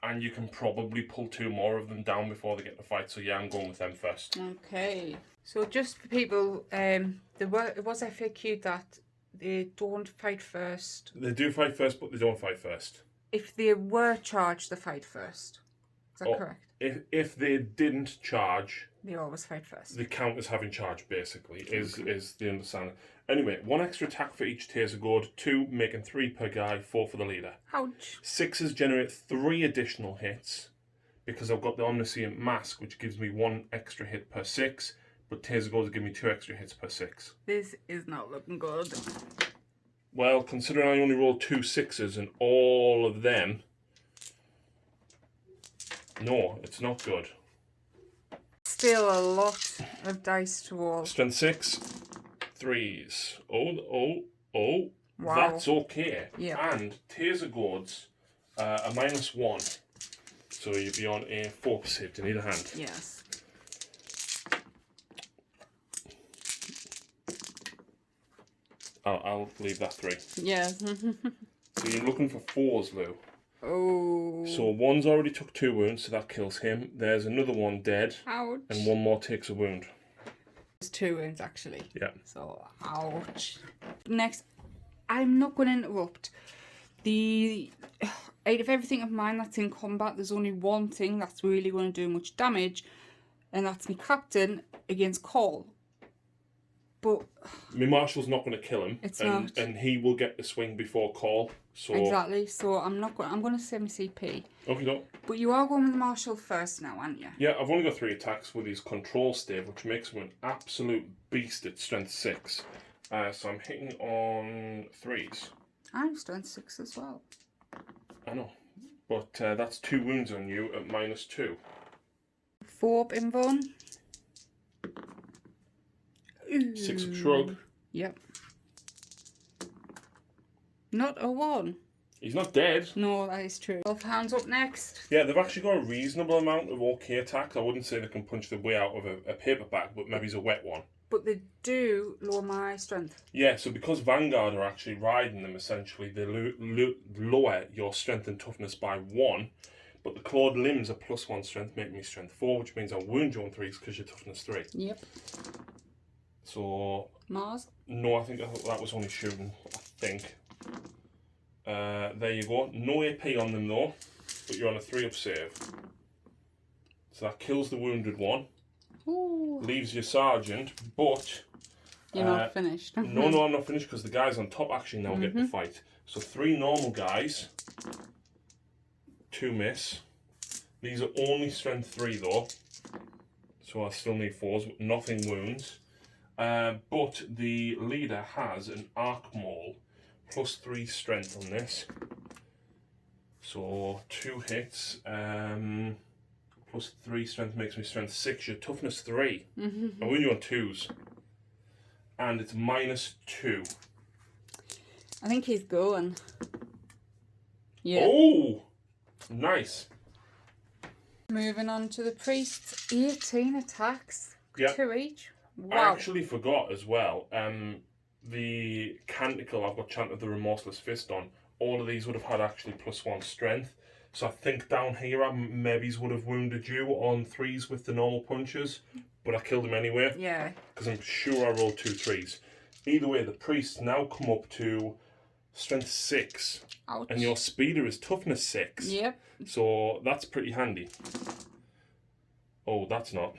And you can probably pull 2 more of them down before they get to fight. So yeah, I'm going with them first. Okay. So just for people, it was FAQ that they don't fight first. They do fight first, but they don't fight first. If they were charged, they fight first. Is that correct? If they didn't charge, They always fight first. The count as having charge, basically, is the understanding. Anyway, 1 extra attack for each taser gourd, 2 making 3 per guy, 4 for the leader. Ouch. 6s generate 3 additional hits because I've got the Omniscient Mask, which gives me 1 extra hit per 6, but taser gourds give me 2 extra hits per 6. This is not looking good. Well, considering I only rolled 2 6s and all of them, no, it's not good. Still a lot of dice to roll. Strength 6, 3s. Oh. Wow. That's okay. Yeah. And taser gourds are -1. So you'd be on a 4 save to need a hand. Yes. I'll leave that 3. Yes. So you're looking for 4s, Lou. Oh. So 1's already took 2 wounds, so that kills him. There's another one dead. Ouch. And 1 more takes a wound. There's 2 wounds actually. Yeah. So, ouch. Next, I'm not going to interrupt. Out of everything of mine that's in combat, there's only one thing that's really going to do much damage, and that's my captain against Call. But My marshal's not going to kill him. It's not. And he will get the swing before Call. So exactly. So I'm going to save my CP. Okay, no. But you are going with the marshal first now, aren't you? Yeah, I've only got 3 attacks with his control stave, which makes him an absolute beast at strength 6. So I'm hitting on 3s. I'm strength 6 as well. I know. But that's 2 wounds on you at -2. 4 up in one. 6 of shrug. Yep. Not a 1. He's not dead. No, that is true. 12 hands up next. Yeah, they've actually got a reasonable amount of okay attacks. I wouldn't say they can punch their way out of a paperback, but maybe he's a wet one. But they do lower my strength. Yeah, so because Vanguard are actually riding them, essentially, they lower your strength and toughness by 1, but the clawed limbs are +1 strength, making me strength 4, which means I'll wound you on 3s because you're toughness 3. Yep. So... Mars? No, I think that was only shooting, I think. There you go. No AP on them though, but you're on a 3-up save. So that kills the wounded one. Ooh. Leaves your sergeant, but... You're not finished. No, I'm not finished because the guys on top actually now get the fight. So 3 normal guys, 2 miss. These are only strength 3 though, so I still need 4s, but nothing wounds. But the leader has an arc maul, +3 strength on this. So 2 hits, +3 strength makes me strength 6. Your toughness 3. I win you on 2s. And it's -2. I think he's going. Yeah. Oh! Nice. Moving on to the priest. 18 attacks. Yeah. 2 each. Wow. I actually forgot as well. The Canticle I've got Chant of the Remorseless Fist on. All of these would have had actually +1 strength. So I think down here I maybe would have wounded you on 3s with the normal punches. But I killed him anyway. Yeah. Because I'm sure I rolled 2 3s. Either way, the priests now come up to strength 6. Ouch. And your speeder is toughness 6. Yep. So that's pretty handy. Oh, that's not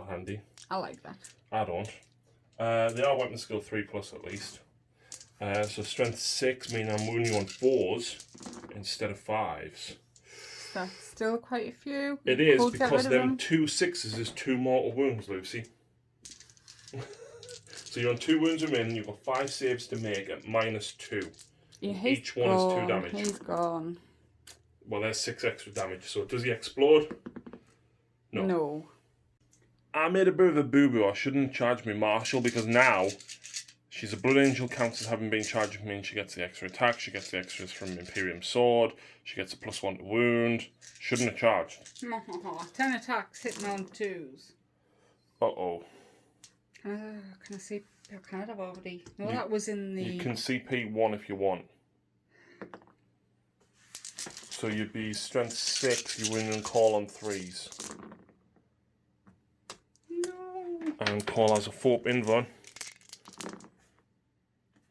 handy. I like that. I don't. They are weapon skill 3+ at least. So strength 6 means I'm wounding you on 4s instead of 5s. That's still quite a few. It is, Could get because rid of them 2 6s is 2 mortal wounds, Lucy. So you're on 2 wounds remaining, you've got 5 saves to make at -2. Yeah, Each one is 2 damage. He's gone. Well, there's 6 extra damage. So does he explode? No. No. I made a bit of a boo-boo. I shouldn't charge me Marshall because now she's a Blood Angel, counts as having been charged with me, and she gets the extra attack. She gets the extras from Imperium Sword. She gets a +1 to wound. Shouldn't have charged. 10 attacks hitting on 2s. Uh-oh. Can I see? I can't have already. No, that was in the... You can CP 1 if you want. So you'd be strength 6, you win and call on 3s. No. And call has a 4-up invuln.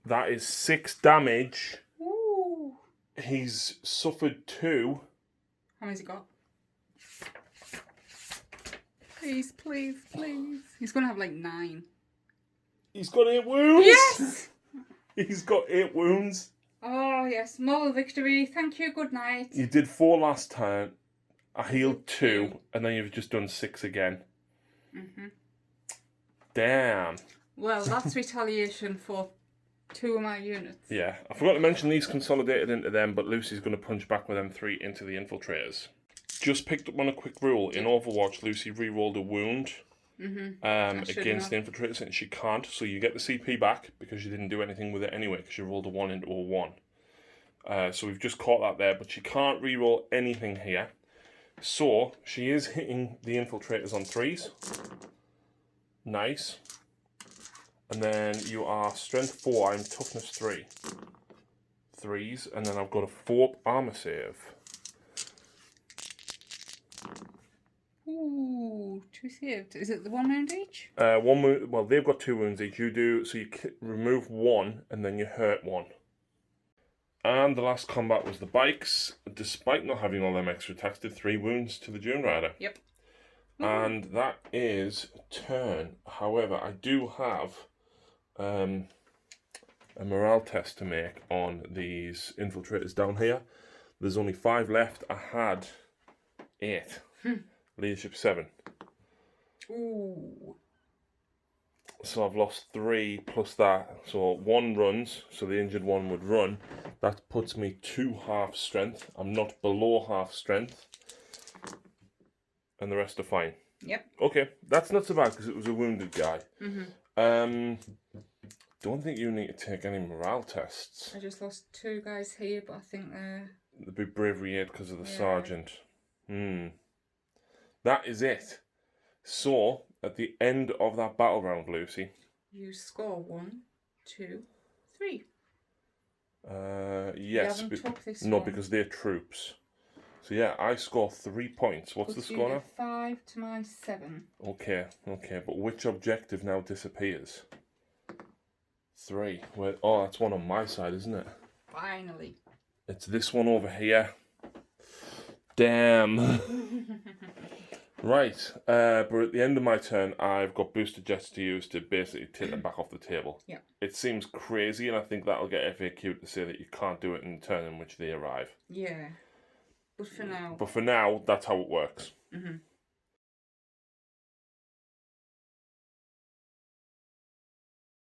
That is 6 damage. Ooh. He's suffered 2. How many's he got? Please, please, please. He's going to have like 9. He's got 8 wounds. Yes! He's got 8 wounds. Oh, yes. Moral victory. Thank you. Good night. You did 4 last time. I healed 2, and then you've just done 6 again. Mm-hmm. Damn. Well, that's retaliation for 2 of my units. Yeah. I forgot to mention these consolidated into them, but Lucy's going to punch back with them 3 into the infiltrators. Just picked up on a quick rule. In Overwatch, Lucy re-rolled a wound against the infiltrators, and she can't. So you get the CP back because you didn't do anything with it anyway, because you rolled a 1 into a 1. So we've just caught that there, but she can't re-roll anything here. So she is hitting the infiltrators on 3s. Nice. And then you are strength 4, I'm toughness 3. 3s, and then I've got a 4 armor save. Ooh, 2 saved. Is it the 1 wound each? 1 wound. Well, they've got 2 wounds each. You do, so you remove 1, and then you hurt 1. And the last combat was the bikes. Despite not having all them extra attacks, did 3 wounds to the Dune Rider. Yep. And that is turn. However, I do have a morale test to make on these infiltrators down here. There's only 5 left. I had 8. Leadership 7. Ooh. So I've lost 3 plus that. So 1 runs, so the injured one would run. That puts me 2 half strength. I'm not below half strength. And the rest are fine. Yep. Okay, that's not so bad because it was a wounded guy. Don't think you need to take any morale tests. I just lost 2 guys here, but I think they're... There'd be bravery 8 because of the sergeant. That is it. So, at the end of that battle round, Lucy... You score 1, 2, 3. Yes. You haven't took this no, one. because they're troops. So yeah, I score 3 points. What's the score now? 5 to my 7. Okay, but which objective now disappears? 3. Where? Oh, that's one on my side, isn't it? Finally. It's this one over here. Damn. Right, but at the end of my turn, I've got booster jets to use to basically take them back off the table. Yeah. It seems crazy, and I think that'll get FAQ to say that you can't do it in the turn in which they arrive. Yeah. But for now, that's how it works.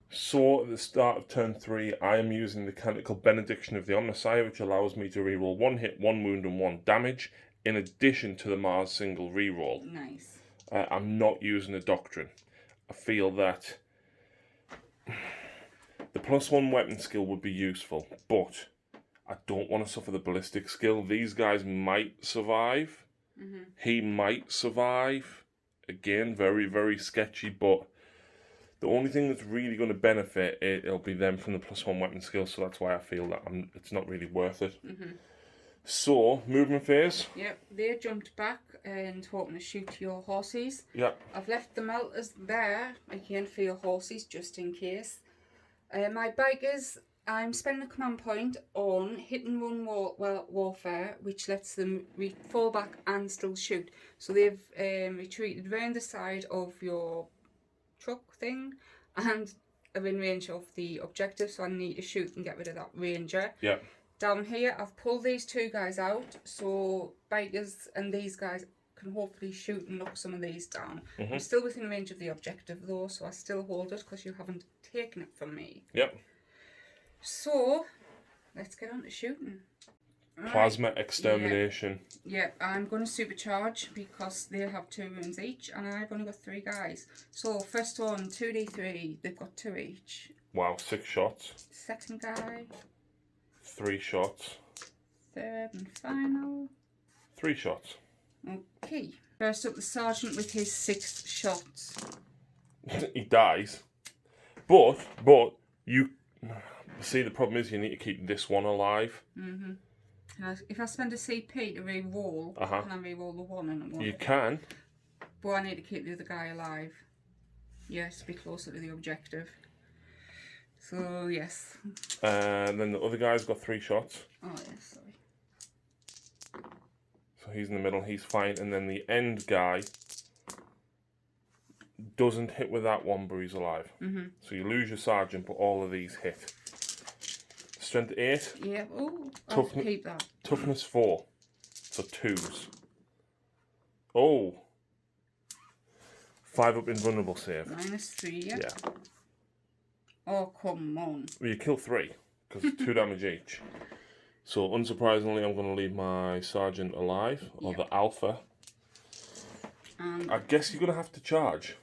So, at the start of turn 3, I am using the Canonical Benediction of the Omnissiah, which allows me to reroll 1 hit, 1 wound, and 1 damage, in addition to the Mars single reroll. Nice. I'm not using a Doctrine. I feel that the +1 weapon skill would be useful, but I don't want to suffer the ballistic skill. These guys might survive. He might survive. Again, very, very sketchy, but the only thing that's really going to benefit it'll be them from the +1 weapon skill, so that's why I feel that it's not really worth it. So, movement phase. Yep, they jumped back and hoping to shoot your horses. Yep. I've left the melters there again for your horses just in case. My bikers, I'm spending a command point on hit and run warfare, which lets them fall back and still shoot. So they've retreated round the side of your truck thing and are in range of the objective, so I need to shoot and get rid of that ranger. Yeah. Down here, I've pulled these 2 guys out, so bikers and these guys can hopefully shoot and knock some of these down. I'm still within range of the objective though, so I still hold it because you haven't taken it from me. Yep. So, let's get on to shooting. Plasma extermination. Yeah, I'm going to supercharge because they'll have 2 wounds each, and I've only got 3 guys. So, first one, 2d3, they've got 2 each. Wow, 6 shots. Second guy. 3 shots. Third and final. 3 shots. Okay. First up, the sergeant with his 6 shots. He dies. But, you... See, the problem is you need to keep this one alive. If I spend a CP to re-roll, can I re-roll the 1 and 1? You can. But I need to keep the other guy alive. Yes, be closer to the objective. So, yes. And then the other guy's got 3 shots. Oh, yes, sorry. So he's in the middle, he's fine. And then the end guy doesn't hit with that one, but he's alive. So you lose your sergeant, but all of these hit. Strength 8. Yeah. Oh, I'll keep that. Toughness 4. So 2s. Oh. 5 up invulnerable save. -3, yeah. Yeah. Oh, come on. Well, you kill 3, because it's 2 damage each. So, unsurprisingly, I'm going to leave my sergeant alive, or the alpha. I guess you're going to have to charge.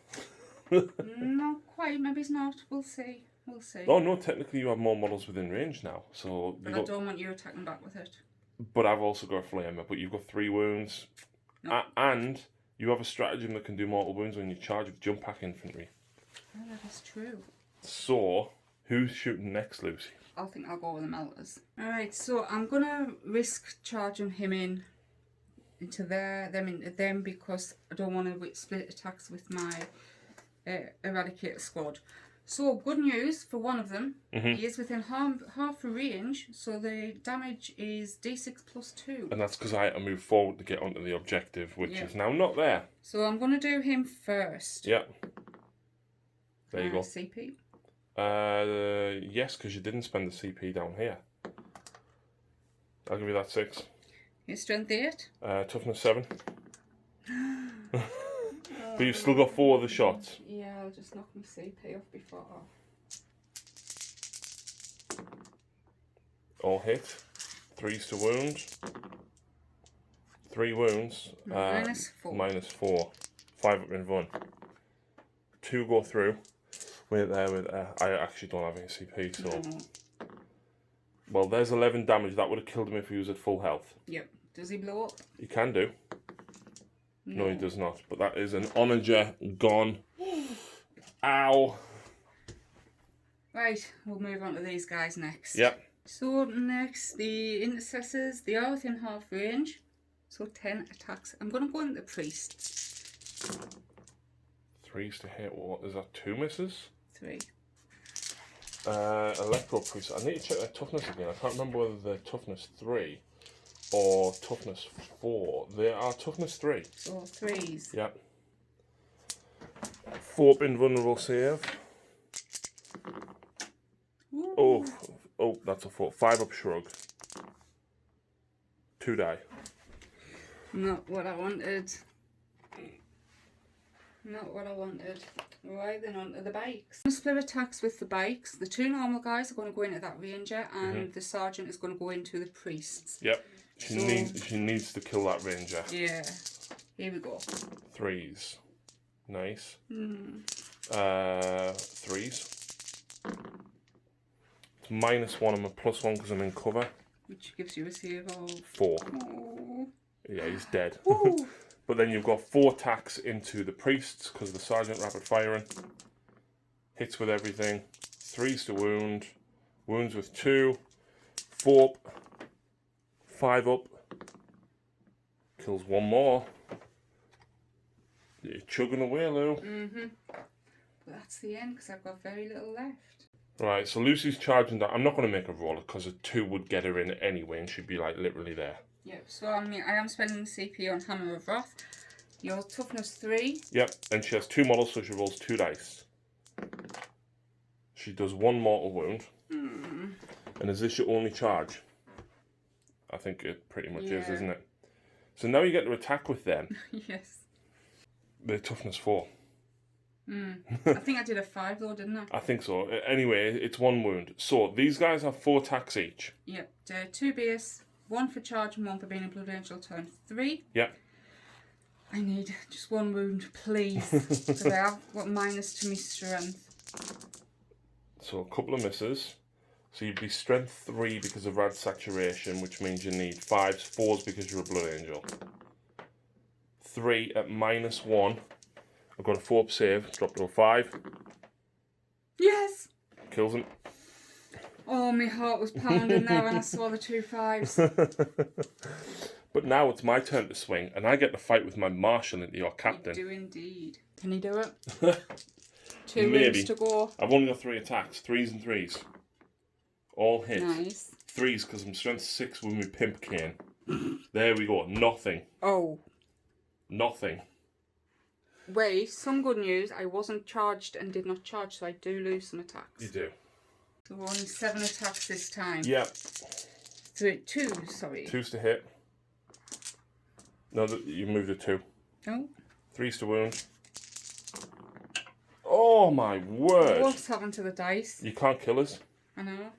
Not quite, maybe it's not. We'll see. We'll see. Oh, no, technically you have more models within range now. So But I don't want you attacking back with it. But I've also got a flamer, but you've got 3 wounds. Nope. And you have a stratagem that can do mortal wounds when you charge with jump pack infantry. Oh, that is true. So, who's shooting next, Lucy? I think I'll go with the melters. Alright, so I'm going to risk charging him into them into them because I don't want to split attacks with my Eradicator squad. So, good news for one of them. He is within half a range, so the damage is d6 plus 2. And that's because I had to move forward to get onto the objective, which is now not there. So I'm going to do him first. Yeah. There you go. CP? Yes, because you didn't spend the CP down here. I'll give you that 6. Your strength 8? Toughness 7. But you've still got 4 of the shots. Yeah, I'll just knock my CP off before. All hit. 3s to wound. 3 wounds. -4. -4. 5 up in 1. 2 go through. Wait there. I actually don't have any CP, so. No. Well, there's 11 damage. That would have killed him if he was at full health. Yep. Does he blow up? He can do. No, he does not. But that is an onager gone. Ow. Right, we'll move on to these guys next. Yep. So next, the intercessors, they are within half range. So 10 attacks. I'm going to go into the priests. 3s to hit. What is that? 2 misses? 3. Electro priest. I need to check their toughness again. I can't remember whether they're toughness 3 or toughness 4. They are toughness 3. So 3s. Yep. 4 up invulnerable save. Ooh. Oh, that's a 4. 5 up shrug. 2 die. Not what I wanted. Not what I wanted. Right, then on to the bikes. I'm going to split attacks with the bikes. The 2 normal guys are going to go into that ranger, and the sergeant is going to go into the priests. Yep. She needs to kill that ranger. Yeah. Here we go. 3s. Nice. 3s. It's -1. I'm a +1 because I'm in cover. Which gives you a save of 4. Oh. Yeah, he's dead. But then you've got 4 attacks into the priests because the sergeant rapid firing. Hits with everything. 3s to wound. Wounds with 2. 4 up. 5 up. Kills 1 more. You're chugging away, Lou. But that's the end because I've got very little left. Right, so Lucy's charging that. I'm not going to make her roll it because a 2 would get her in anyway and she'd be like literally there. Yep, so I am spending the CP on Hammer of Wrath. Your toughness 3. Yep, and she has 2 models, so she rolls 2 dice. She does 1 mortal wound. And is this your only charge? I think it pretty much is, isn't it? So now you get to attack with them. Yes. They're toughness 4. I think I did a 5 though, didn't I? I think so. Anyway, it's 1 wound. So these guys have 4 attacks each. Yep, 2 base. 1 for charge and 1 for being a Blood Angel turn 3. Yep. I need just 1 wound, please. Because I have got minus to my strength. So a couple of misses. So you'd be strength 3 because of rad saturation, which means you need 5s, 4s because you're a Blood Angel. 3 at -1. I've got a 4 up save, dropped to a 5. Yes! Kills him. Oh, my heart was pounding there when I saw the 2 5s. But now it's my turn to swing, and I get to fight with my marshal into your captain. You do indeed. Can you do it? 2 Maybe. wounds to go. I've only got 3 attacks, 3s and 3s. All hit. Nice. 3s because I'm strength 6 with my pimp cane. There we go. Nothing. Oh. Nothing. wait, some good news. I wasn't charged and did not charge, so I do lose some attacks. You do. So only 7 attacks this time. Yep. 2, sorry. 2's to hit. No, you moved it 2. Oh. 3's to wound. Oh my word! What's happened to the dice? You can't kill us. I know.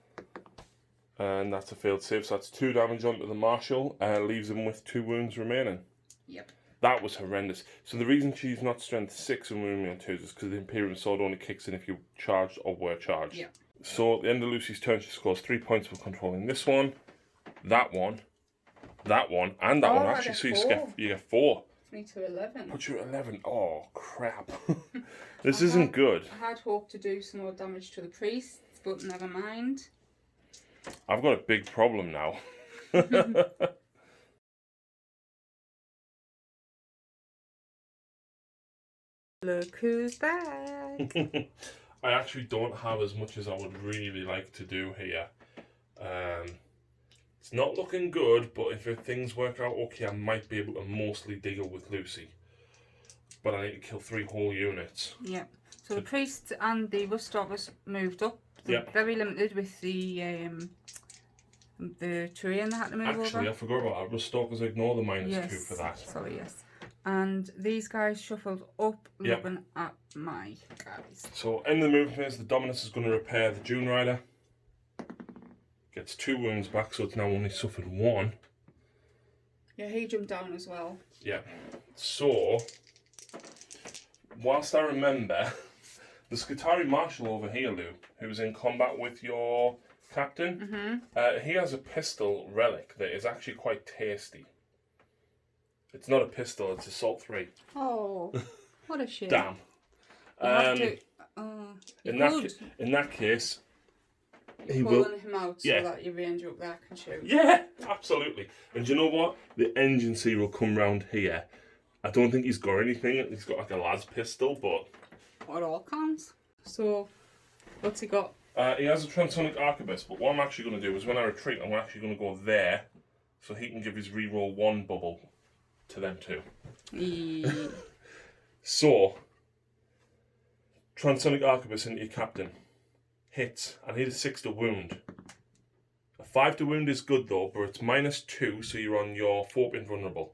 And that's a failed save, so that's 2 damage onto the Marshal, leaves him with 2 wounds remaining. Yep. That was horrendous. So the reason she's not strength 6 and wounding on 2s is because the Imperium Sword only kicks in if you charged or were charged. Yep. So at the end of Lucy's turn, she scores 3 points for controlling this one, that one, that one, and that one actually. So you get 4. 3 to 11. Put you at 11. Oh crap! This isn't good. I had hoped to do some more damage to the priests, but never mind. I've got a big problem now. Look who's back. I actually don't have as much as I would really like to do here. It's not looking good, but if things work out okay, I might be able to mostly deal with Lucy. But I need to kill 3 whole units. Yep. So the priests and the Rustokers moved up. They're very limited with the terrain they had to move over. Actually, I forgot about that. Rustokers ignore the -2 for that. Sorry, yes. And these guys shuffled up, looking at my guys. So in the movement phase, the Dominus is going to repair the Dune Rider. Gets 2 wounds back, so it's now only suffered 1. Yeah, he jumped down as well. Yeah. So, whilst I remember, the Skitarii Marshal over here, Lou, who's in combat with your captain, he has a pistol relic that is actually quite tasty. It's not a pistol, it's Assault 3. Oh, what a shame. Damn. In that case, he will pulling him out so that your ranger up there can shoot. Yeah, absolutely. And you know what? The engine C will come round here. I don't think he's got anything. He's got like a lad's pistol, but it all counts. So, what's he got? He has a transonic arquebus, but what I'm actually going to do is when I retreat, I'm actually going to go there, so he can give his reroll 1 bubble to them too. So, transonic arquebus into your captain. Hits. I need a 6 to wound. A 5 to wound is good though, but it's -2, so you're on your 4 invulnerable.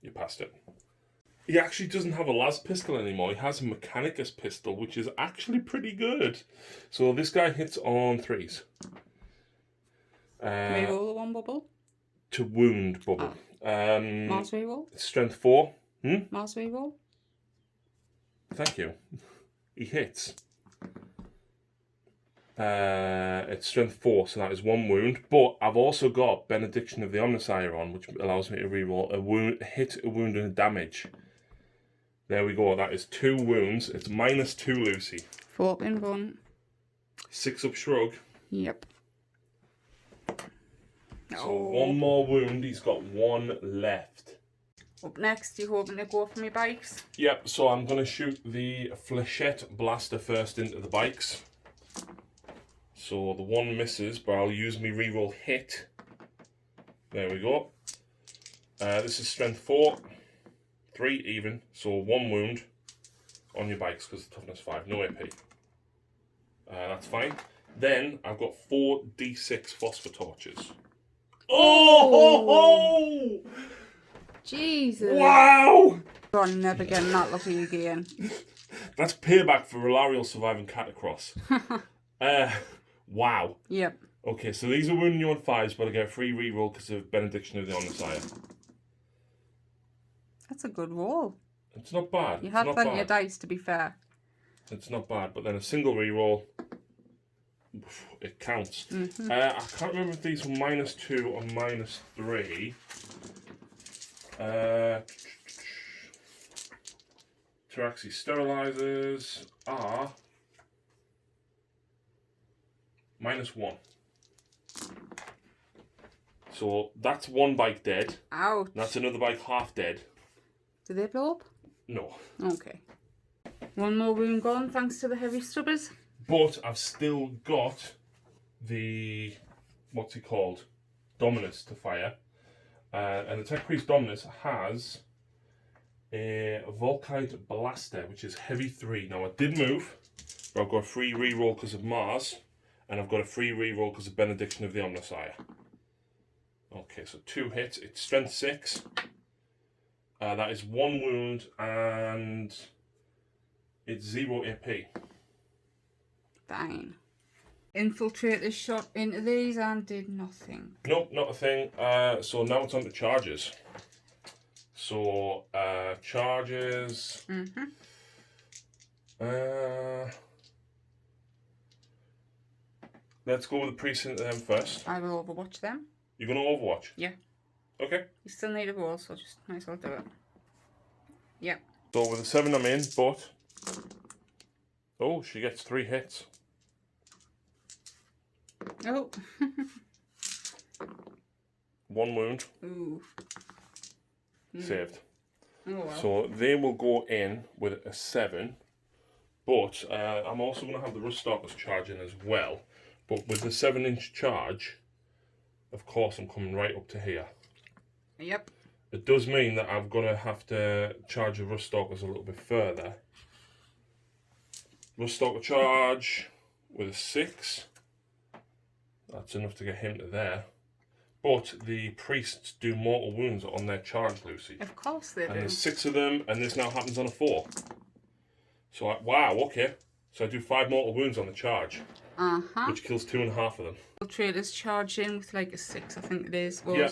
You passed it. He actually doesn't have a las pistol anymore. He has a Mechanicus pistol, which is actually pretty good. So this guy hits on 3s. Reroll the 1 bubble? To wound bubble. Mars reroll? Strength 4. Mars reroll? Thank you. He hits. It's strength 4, so that is 1 wound. But I've also got Benediction of the Omnissiah on, which allows me to reroll a hit, a wound, and a damage. There we go. That is 2 wounds. It's -2, Lucy. 4 in 1. 6 up shrug. Yep. So 1 more wound. He's got 1 left. Up next, you hoping to go for me bikes? Yep. So I'm going to shoot the Flechette Blaster first into the bikes. So the 1 misses, but I'll use me reroll hit. There we go. This is strength 4. 3 even, so 1 wound on your bikes because it's toughness 5, no AP. That's fine. Then I've got 4 D6 phosphor torches. Oh! Jesus! Wow! I'm never getting that lucky again. That's payback for Relarial surviving Catacross. Wow. Yep. Okay, so these are wounding you on 5s, but I get a free reroll because of Benediction of the Omnissiah. That's a good roll. It's not bad. You had plenty of dice, to be fair. It's not bad, but then a single reroll, it counts. I can't remember if these were -2 or -3. Taraxi sterilizers are -1. So that's 1 bike dead. Ouch. That's another bike half dead. Do they blow up? No. Okay. 1 more wound gone thanks to the heavy stubbers. But I've still got the, what's it called? Dominus to fire. And the Tech Priest Dominus has a Volkite Blaster, which is heavy 3. Now I did move, but I've got a free reroll because of Mars, and I've got a free reroll because of Benediction of the Omnissiah. Okay, so 2 hits. It's strength 6. That is 1 wound, and it's 0 AP. Fine. Infiltrators shot into these and did nothing. Nope, not a thing. So now it's on to charges. So, charges. Let's go with the precinct them first. I will overwatch them. You're going to overwatch? Yeah. Okay. You still need a roll, so just might as well do it. Yep. So with the 7 I'm in, but... Oh, she gets 3 hits. Oh. 1 wound. Ooh. Saved. Oh, well. So they will go in with a 7, but I'm also going to have the Rust Stalkers charge in as well. But with the 7-inch charge, of course, I'm coming right up to here. Yep. It does mean that I'm going to have to charge the Rust Stalkers a little bit further. Rust Stalker charge with a 6. That's enough to get him to there. But the priests do mortal wounds on their charge, Lucy. Of course they do. And there's 6 of them, and this now happens on a 4. So, wow, okay. So I do 5 mortal wounds on the charge. Which kills 2.5 of them. Infiltrators charge in with like a 6, I think it is. Yeah.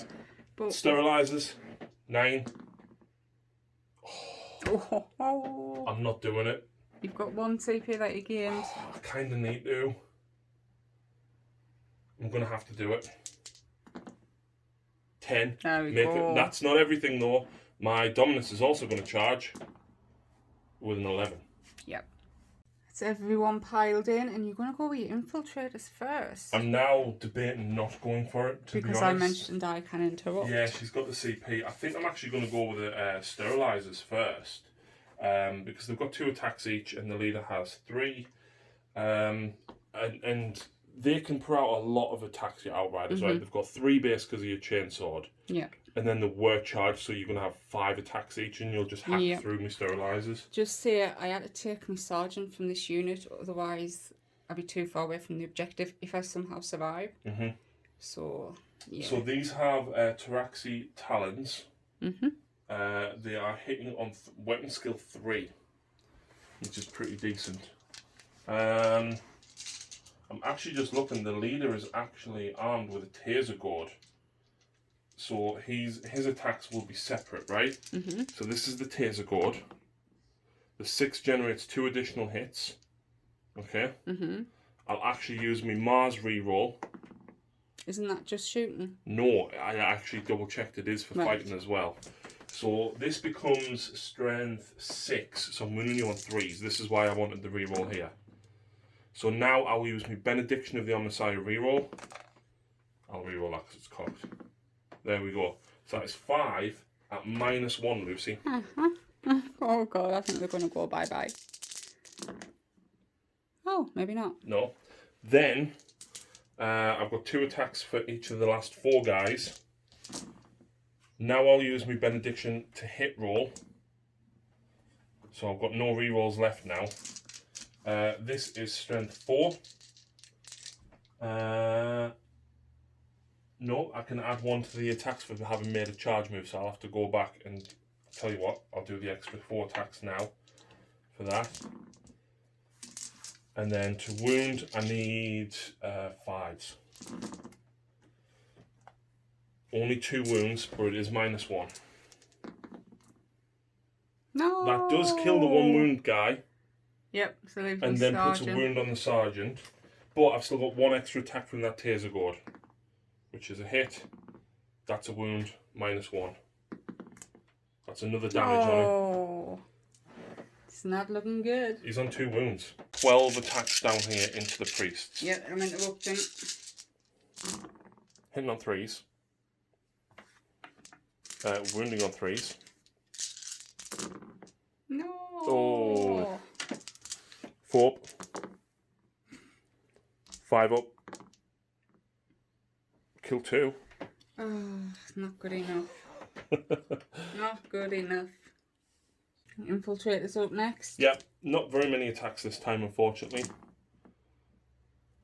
But... Sterilizers, 9. Oh. I'm not doing it. You've got 1 CP that you gained. I kind of need to. I'm going to have to do it. 10. There we go. That's not everything though. My dominance is also going to charge with an 11. Yep. It's everyone piled in, and you're going to go with your infiltrators first. I'm now debating not going for it, to be honest. Because I mentioned I can interrupt. Yeah, she's got the CP. I think I'm actually going to go with the sterilizers first. Because they've got 2 attacks each, and the leader has 3. And they can put out a lot of attacks, your outriders, right? They've got 3 base because of your chainsword. Yeah. And then the word charge, so you're going to have 5 attacks each, and you'll just hack through my sterilizers. Just say I had to take my sergeant from this unit, otherwise I'd be too far away from the objective if I somehow survive. So, yeah. So these have Taraxi Talons. They are hitting on weapon skill 3, which is pretty decent. I'm actually just looking, the leader is actually armed with a taser gourd. So his attacks will be separate, right? So this is the taser gourd. The 6 generates 2 additional hits. Okay? I'll actually use my Mars reroll. Isn't that just shooting? No, I actually double checked it is for fighting as well. So this becomes strength 6, so I'm winning on 3s. This is why I wanted the reroll here. So now I'll use my Benediction of the Omnissiah reroll. I'll reroll that because it's cocked. There we go. So that is 5 at -1, Lucy. Oh god, I think they're going to go bye-bye. Oh, maybe not. No. Then, I've got 2 attacks for each of the last 4 guys. Now I'll use my Benediction to hit roll. So I've got no rerolls left now. This is strength 4. No, I can add 1 to the attacks for having made a charge move, so I'll have to go back and tell you what, I'll do the extra 4 attacks now for that. And then to wound, I need 5s. Only 2 wounds, but it is -1. No. That does kill the 1 wound guy. Yep, so leave and then puts a wound on the sergeant. But I've still got 1 extra attack from that taser gourd, which is a hit. That's a wound, -1. That's another damage on him. It's not looking good. He's on 2 wounds. 12 attacks down here into the priests. Yep, I'm interrupting. Hitting on 3s. Wounding on 3s. No. Oh. 4 up. 5 up. Kill 2. Oh, not good enough. Not good enough. Infiltrators up next. Yep, not very many attacks this time, unfortunately.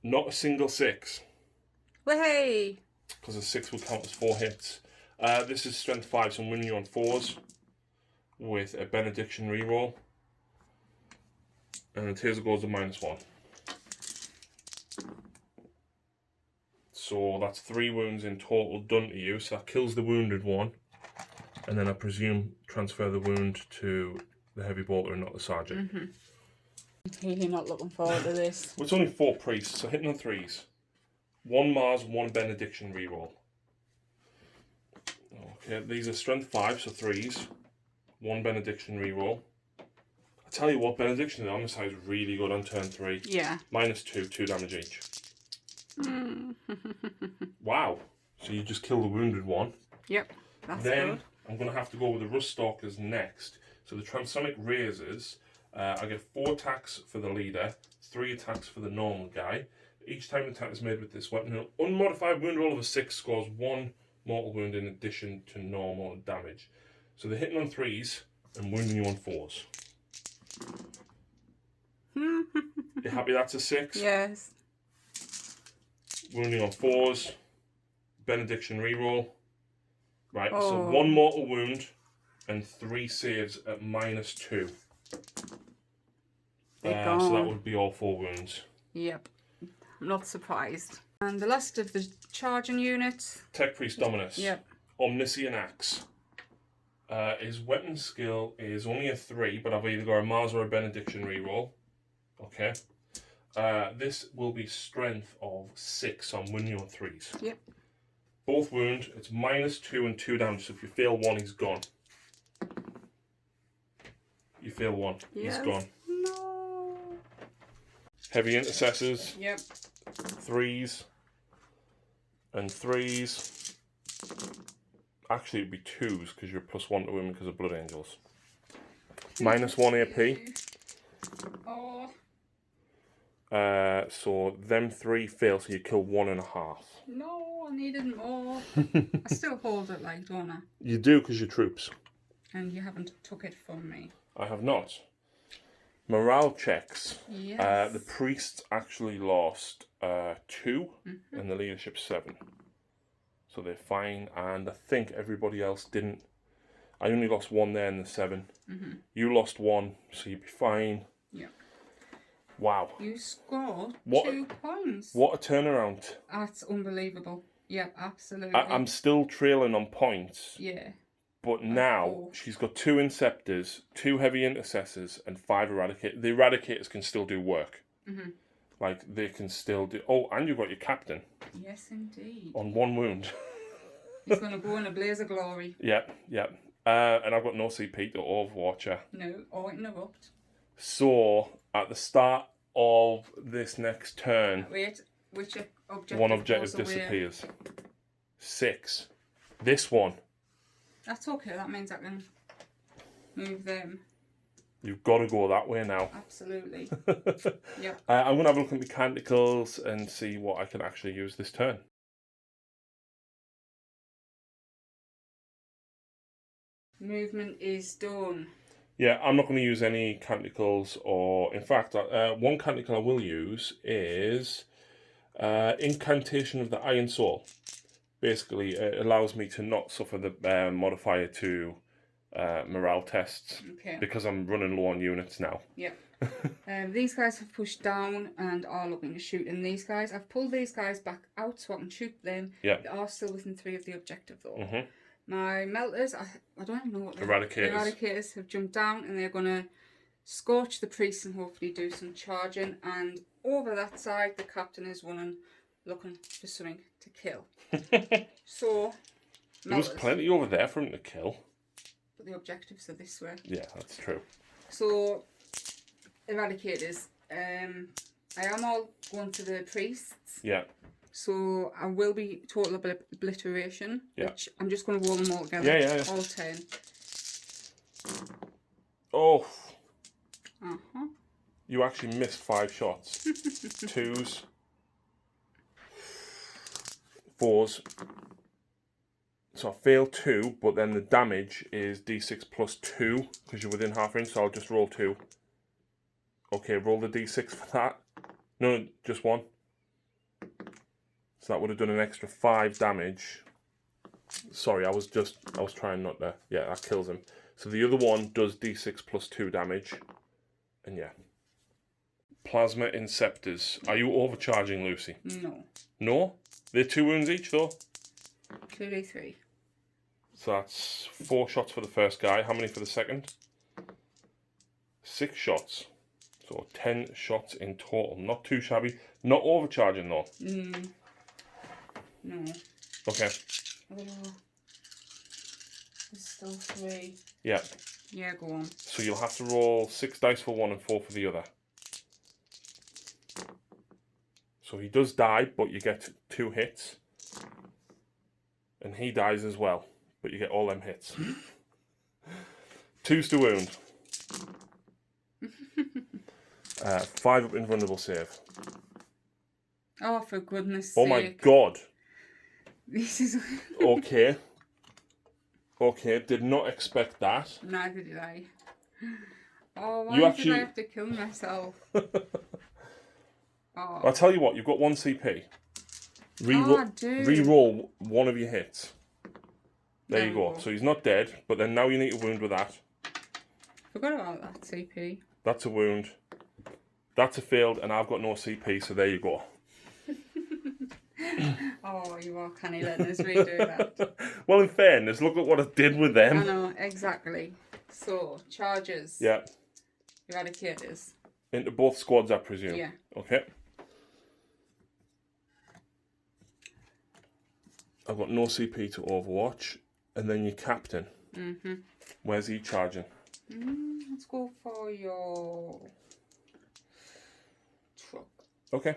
Not a single 6. Way! Because a 6 will count as 4 hits. This is strength 5, so I'm winning you on 4s with a benediction reroll. And here's goes a -1. So that's 3 wounds in total done to you. So that kills the wounded one. And then I presume transfer the wound to the heavy bolter and not the sergeant. I'm really not looking forward to this. Well, it's only 4 priests, so hitting on 3s. 1 Mars, 1 benediction reroll. Okay, these are strength 5, so 3s. 1 benediction reroll. I tell you what, benediction on this side is really good on turn 3. Yeah. -2, 2 damage each. Wow. So you just kill the wounded one. Yep, that's then good. I'm going to have to go with the Rust Stalkers next. So the Transonic Razors, I get 4 attacks for the leader, 3 attacks for the normal guy. Each time an attack is made with this weapon, an unmodified wound roll of a 6 scores 1 mortal wound in addition to normal damage. So they're hitting on 3s and wounding you on 4s. You happy that's a 6? Yes. Wounding on 4s. Benediction reroll. Right, so Oh. 1 mortal wound and 3 saves at -2. So that would be all 4 wounds. Yep. I'm not surprised. And the last of the charging units. Tech Priest Dominus. Yep. Omniscient Axe. His weapon skill is only a 3, but I've either got a Mars or a Benediction reroll. Okay. This will be strength of 6, so I'm winning you on 3s. Yep. Both wound, it's -2 and 2 damage, so if you fail 1, he's gone. You fail 1, Yes. he's gone. No. Heavy Intercessors, Yep. 3s and 3s. Actually, it'd be 2s because you're +1 to women because of Blood Angels. -1 AP. Oh. So them 3 fail, so you kill 1.5. No, I needed more. I still hold it like, don't I? You do because you're troops. And you haven't took it from me. I have not. Morale checks. Yes. The priests actually lost 2 and the leadership 7. So they're fine, and I think everybody else didn't. I only lost 1 there in the 7. You lost 1, so you'd be fine. Yep. Wow. You scored What- 2 points. What a turnaround. That's unbelievable. Yep, absolutely. I'm still trailing on points, Yeah. but now course. she's got 2 Inceptors, 2 Heavy Intercessors, and 5 Eradicators. The Eradicators can still do work. Like, they can still do... Oh, and you've got your Captain Yes, indeed. on 1 wound. He's going to go in a blaze of glory. Yep. And I've got no CP to Overwatch her. No, or interrupt. So, at the start of this next turn, Wait, which objective? 1 objective goes away? disappears. 6. This one. That's okay, that means I can move them. You've got to go that way now. Absolutely. Yep. I'm going to have a look at mechanicals and see what I can actually use this turn. Movement is done. Yeah, I'm not going to use any canticles, or in fact, one canticle I will use is Incantation of the Iron Soul. Basically, it allows me to not suffer the modifier to morale tests, Okay. because I'm running low on units now. Yep. These guys have pushed down and are looking to shoot, and these guys, I've pulled these guys back out so I can shoot them. Yep. They are still within 3 of the objective though. Mhm. My melters, I don't even know what they're. Eradicators. Eradicators have jumped down and they're going to scorch the priests and hopefully do some charging. And over that side, the captain is running, looking for something to kill. So, There was melters. plenty over there for him to kill. But the objectives are this way. Yeah, that's true. So, eradicators. I am all going to the priests. Yeah. So I will be total obliteration, Yeah. which I'm just going to roll them all together. Yeah. All 10. Oh, Uh-huh. you actually missed 5 shots. 2s. 4s. So I fail 2, but then the damage is d6 plus 2 because you're within half range. So I'll just roll 2. Okay, roll the d6 for that. No, just 1. So that would have done an extra 5 damage. Sorry, I was trying not to. Yeah, that kills him. So the other one does d6 plus 2 damage. And yeah. Plasma Inceptors. Are you overcharging, Lucy? No. No? They're 2 wounds each, though? 2d3. So that's 4 shots for the first guy. How many for the second? 6 shots. So 10 shots in total. Not too shabby. Not overcharging, though. No. Okay. Oh. There's still 3. Yeah. Yeah, go on. So you'll have to roll 6 dice for one and 4 for the other. So he does die, but you get 2 hits. And he dies as well, but you get all them hits. 2's to wound. 5 up invulnerable save. Oh, for goodness sake. Oh my god. This is... Okay. Okay, did not expect that. Neither did I. Oh, why did I have to kill myself? Oh. I'll tell you what, you've got 1 CP. Reroll one of your hits. There you go. So he's not dead, but then now you need to wound with that. Forgot about that CP. That's a wound. That's a failed, and I've got no CP, so there you go. Oh, you are canny letting us redo that. Well, in fairness, look at what I did with them. I know, exactly. So, charges. Yeah. Eradicators. Into both squads, I presume. Yeah. Okay. I've got no CP to Overwatch. And then your captain. Mm-hmm. Where's he charging? Let's go for your truck. Okay.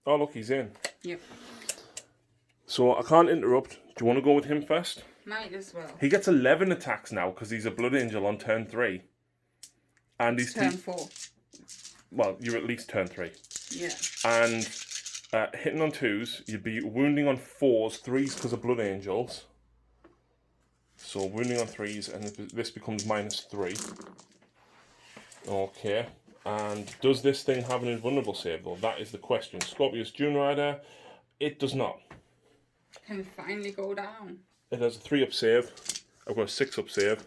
Oh, look, he's in. Yep. So I can't interrupt. Do you want to go with him first? Might as well. He gets 11 attacks now because he's a Blood Angel on turn 3. And he's turn 4. Well, you're at least turn 3. Yeah. And hitting on 2s, you'd be wounding on 4s, 3s because of Blood Angels. So wounding on 3s, and this becomes -3. Okay. And does this thing have an invulnerable save, though? That is the question. Scorpius Dune Rider, it does not. Can finally go down. It has a 3-up save. I've got a 6-up save.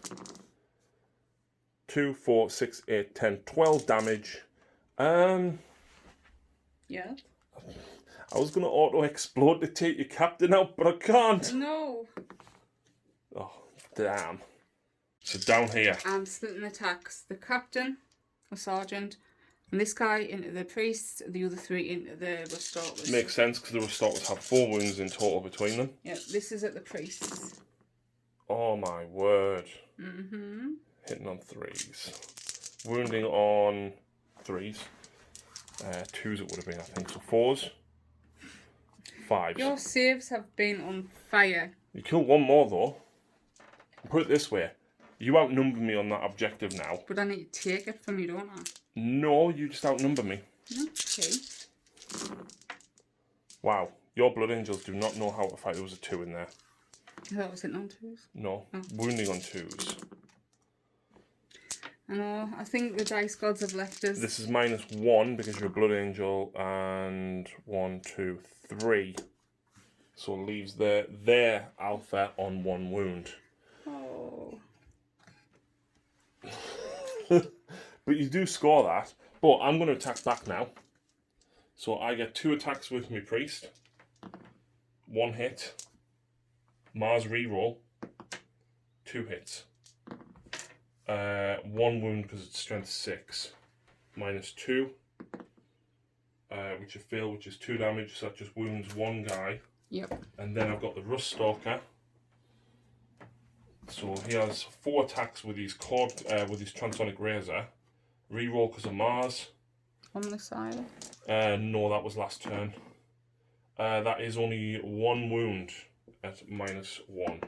2, 4, 6, 8, 10, 12 damage. Yeah. I was going to auto-explode to take your captain out, but I can't. No. Oh, damn. So down here. I'm splitting attacks. The captain, the sergeant, and this guy into the priest, the other 3 into the restorers. Makes sense, because the restorers have 4 wounds in total between them. Yeah, this is at the priests. Oh my word. Mm-hmm. Hitting on 3s. Wounding on 3s. 2s it would have been, I think. So 4s. 5s. Your saves have been on fire. You kill 1 more, though. Put it this way. You outnumber me on that objective now. But I need to take it from you, don't I? No, you just outnumber me. Okay. Wow. Your Blood Angels do not know how to fight. There was a 2 in there. That was it on 2s? No. Oh. Wounding on 2s. I know. I think the dice gods have left us. This is -1 because you're a Blood Angel, and 1, 2, 3. So it leaves their alpha on 1 wound. Oh. But you do score that. But I'm going to attack back now. So I get 2 attacks with my priest. 1 hit. Mars reroll. 2 hits. 1 wound because it's strength 6. -2. Which I fail, which is 2 damage. So that just wounds 1 guy. Yep. And then I've got the Rust Stalker. So he has 4 attacks with his Transonic Razor. Reroll because of Mars. On the side? No, that was last turn. That is only 1 wound at -1.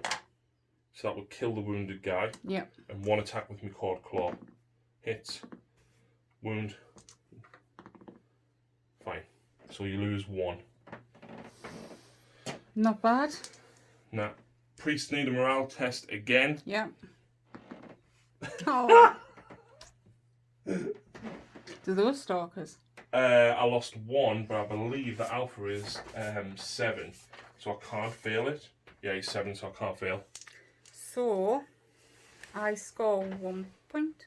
So that would kill the wounded guy. Yep. And 1 attack with my Cord Claw. Hits. Wound. Fine. So you lose 1. Not bad. Nah. Priests need a morale test again. Yeah. Oh. Do those stalkers? I lost 1, but I believe the alpha is 7, so I can't fail it. Yeah, he's 7, so I can't fail. So, I score 1 point,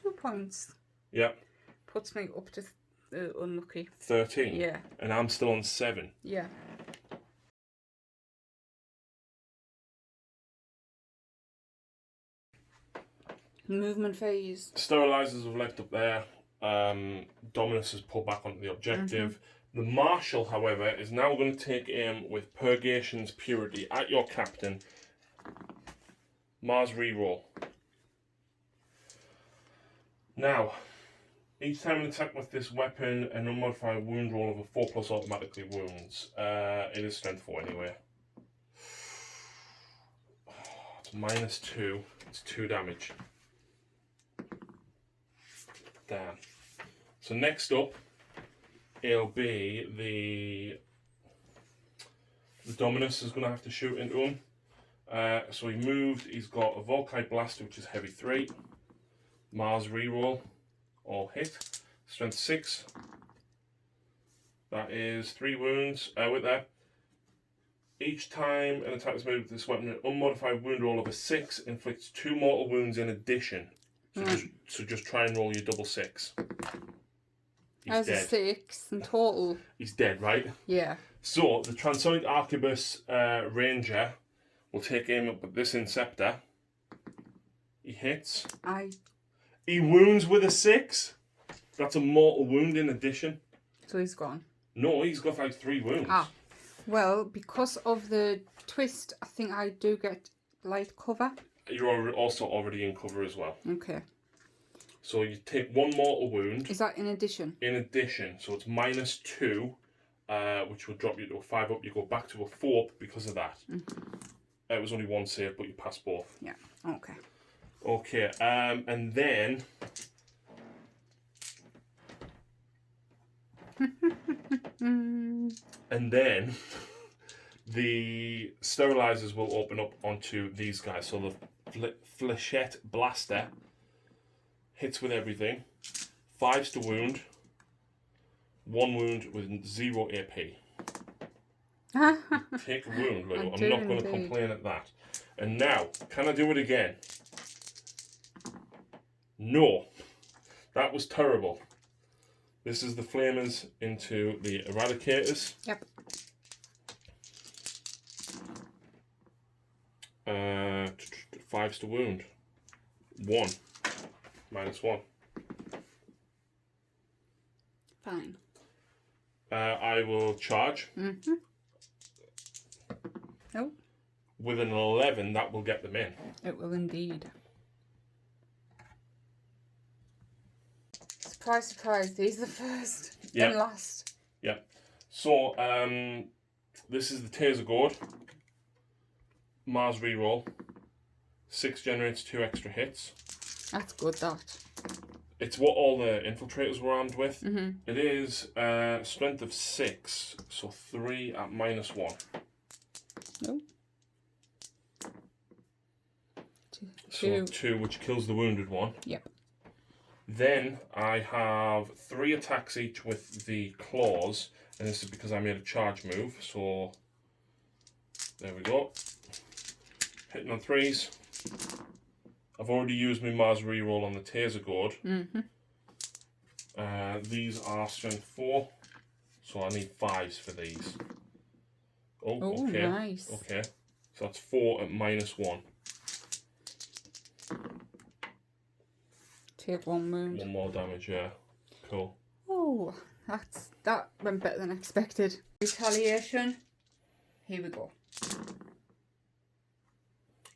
2 points. Yep. Puts me up to unlucky. 13. Yeah. And I'm still on 7. Yeah. Movement phase. Sterilizers have left up there. Dominus has pulled back onto the objective. The Marshal, however, is now going to take aim with Purgation's Purity at your captain. Mars reroll. Now, each time an attack with this weapon, an unmodified wound roll of a 4+ automatically wounds. It is strength 4 anyway. It's -2. It's 2 damage. Damn. So next up, it'll be the Dominus is going to have to shoot into him. So he moved. He's got a Volkite Blaster, which is heavy 3. Mars reroll or hit. Strength 6. That is 3 wounds. With that, each time an attack is made with this weapon, an unmodified wound roll of a 6 inflicts 2 mortal wounds in addition. So just try and roll your double 6. He's As dead. a 6 in total. He's dead, right? Yeah. So the Transonic Arquebus Ranger will take aim up with this Inceptor. He hits. He wounds with a 6. That's a mortal wound in addition. So he's gone. No, he's got like 3 wounds. Ah. Well, because of the twist, I think I do get light cover. You're also already in cover as well. Okay. So you take 1 mortal wound. Is that in addition? In addition, so it's -2, which will drop you to a 5 up. You go back to a 4 up because of that. It was only 1 save, but you passed both. Yeah. Okay. Okay, and then the sterilizers will open up onto these guys. So the Flechette Blaster hits with everything. 5s to wound. 1 wound with 0 AP. Take a wound, Lou. I'm not going to complain at that. And now, can I do it again? No. That was terrible. This is the Flamers into the Eradicators. Yep. 5s to wound. 1. -1. Fine. I will charge. Oh. With an 11, that will get them in. It will indeed. Surprise, surprise. These are the first and last. Yeah. So, this is the Taser Gourd. Mars reroll. 6 generates 2 extra hits. That's good, that. It's what all the infiltrators were armed with. It is strength of 6, so 3 at -1. No. So 2, which kills the wounded one. Yep. Then I have 3 attacks each with the claws, and this is because I made a charge move. So there we go. Hitting on 3s. I've already used my Mars reroll on the Taser Gourd. These are strength 4, so I need 5s for these. Oh, okay. Nice. Okay, so that's 4 at -1. Take 1 wound. 1 more damage, yeah. Cool. Oh, that went better than expected. Retaliation. Here we go.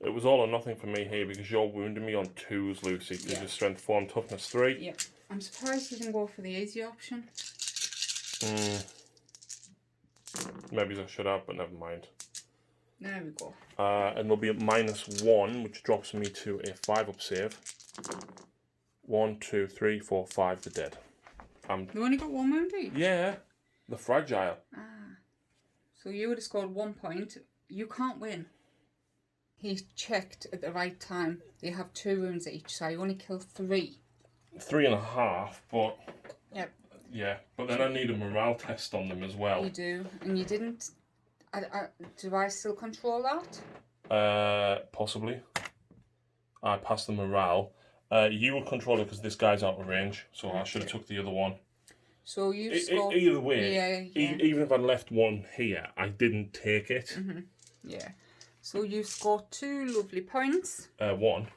It was all or nothing for me here because you're wounding me on 2s, Lucy, because you're strength 4 and toughness 3. Yeah. I'm surprised you didn't go for the easy option. Maybe I should have, but never mind. There we go. And they'll be at -1, which drops me to a 5-up save. 1, 2, 3, 4, 5, they're dead. You only got 1 wound each? Yeah, they're fragile. So you would have scored 1 point. You can't win. he checked at the right time. They have 2 wounds each, so I only killed 3. 3.5, but Yep. yeah. But then I need a morale test on them as well. You do, and you didn't. Do I still control that? Possibly. I passed the morale. You will control it because this guy's out of range, so I should have took the other one. So you scored. Either way, Yeah. even if I left one here, I didn't take it. Yeah. So you scored 2 lovely points. 1.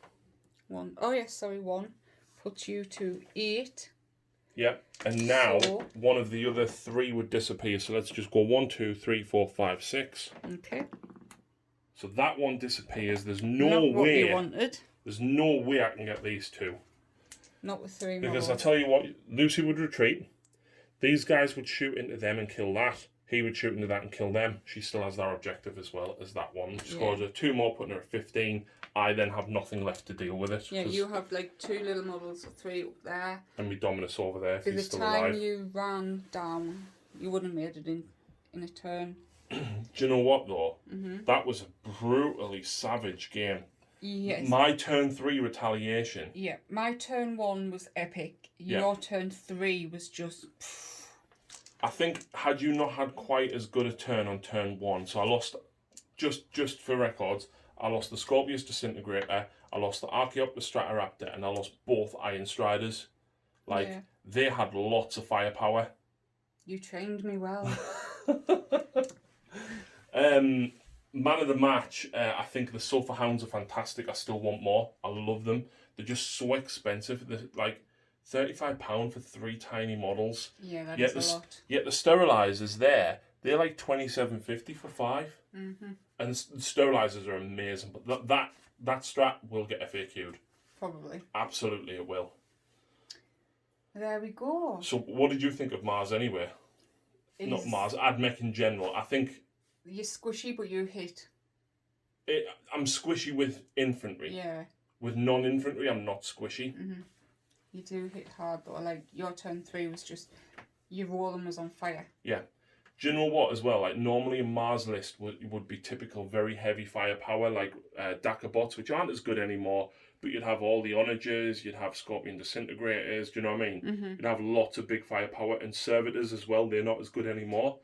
1. Oh yes, sorry, 1. Puts you to 8. Yep. And now So- one of the other 3 would disappear. So let's just go 1, 2, 3, 4, 5, 6. Okay. So that one disappears. There's no Not what way. you wanted. There's no way I can get these 2. Not with 3 Because more. I tell you what, Lucy would retreat. These guys would shoot into them and kill that. He would shoot into that and kill them. She still has that objective as well as that one. She scores her 2 more, putting her at 15. I then have nothing left to deal with it. Yeah, you have like 2 little models, 3 up there. And me Dominus over there if By he's the still time alive. you ran down, you wouldn't have made it in a turn. Do you know what though? That was a brutally savage game. Yes. My turn 3 retaliation. Yeah, my turn 1 was epic. Your turn 3 was just. I think had you not had quite as good a turn on turn 1, so I lost, just for records, I lost the Scorpius Disintegrator, I lost the Archaeopteryx Stratoraptor, and I lost both Iron Striders. Like, they had lots of firepower. You trained me well. Man of the match, I think the Sulphur Hounds are fantastic. I still want more. I love them. They're just so expensive. They're like £35 for 3 tiny models. Yeah, that is a lot. Yet the sterilizers there, they're like $27.50 for 5. Mm-hmm. And the sterilizers are amazing. But that strat will get FAQ'd. Probably. Absolutely, it will. There we go. So, what did you think of Mars anyway? Not Mars, Admech in general. I think you're squishy, but you hit. I'm squishy with infantry. Yeah. With non-infantry, I'm not squishy. Mm-hmm. You do hit hard though. Like your turn 3 was just your rolling was on fire. Yeah. Do you know what as well? Like normally a Mars list would be typical very heavy firepower, like Dakar bots, which aren't as good anymore. But you'd have all the onagers, you'd have Scorpion Disintegrators. Do you know what I mean? Mm-hmm. You'd have lots of big firepower, and Servitors as well. They're not as good anymore.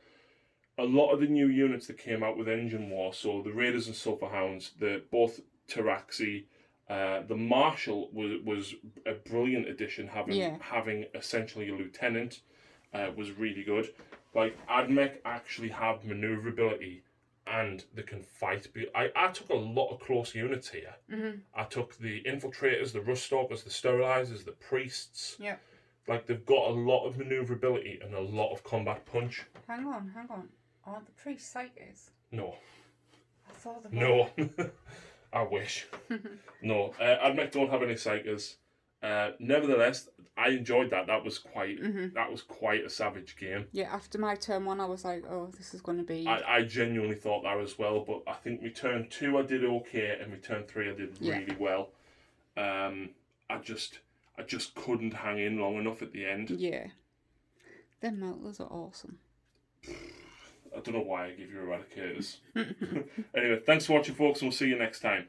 A lot of the new units that came out with Engine War, so the Raiders and Sulphur Hounds, both Taraxi, the Marshal was a brilliant addition. Having essentially a lieutenant was really good. Like Admech actually have maneuverability and they can fight. I took a lot of close units here. Mm-hmm. I took the Infiltrators, the Ruststalkers, the Sterilizers, the Priests. Yeah. Like they've got a lot of maneuverability and a lot of combat punch. Hang on. Aren't the priests psychers? No. I thought they No. I wish. No. Admech don't have any psychers. Nevertheless, I enjoyed that. That was quite a savage game. Yeah, after my turn 1 I was like, oh, this is going to be... I genuinely thought that as well, but I think my turn 2 I did okay, and my turn 3 I did really well. I just couldn't hang in long enough at the end. Yeah. Them melters are awesome. I don't know why I give you Eradicators. Anyway, thanks for watching, folks, and we'll see you next time.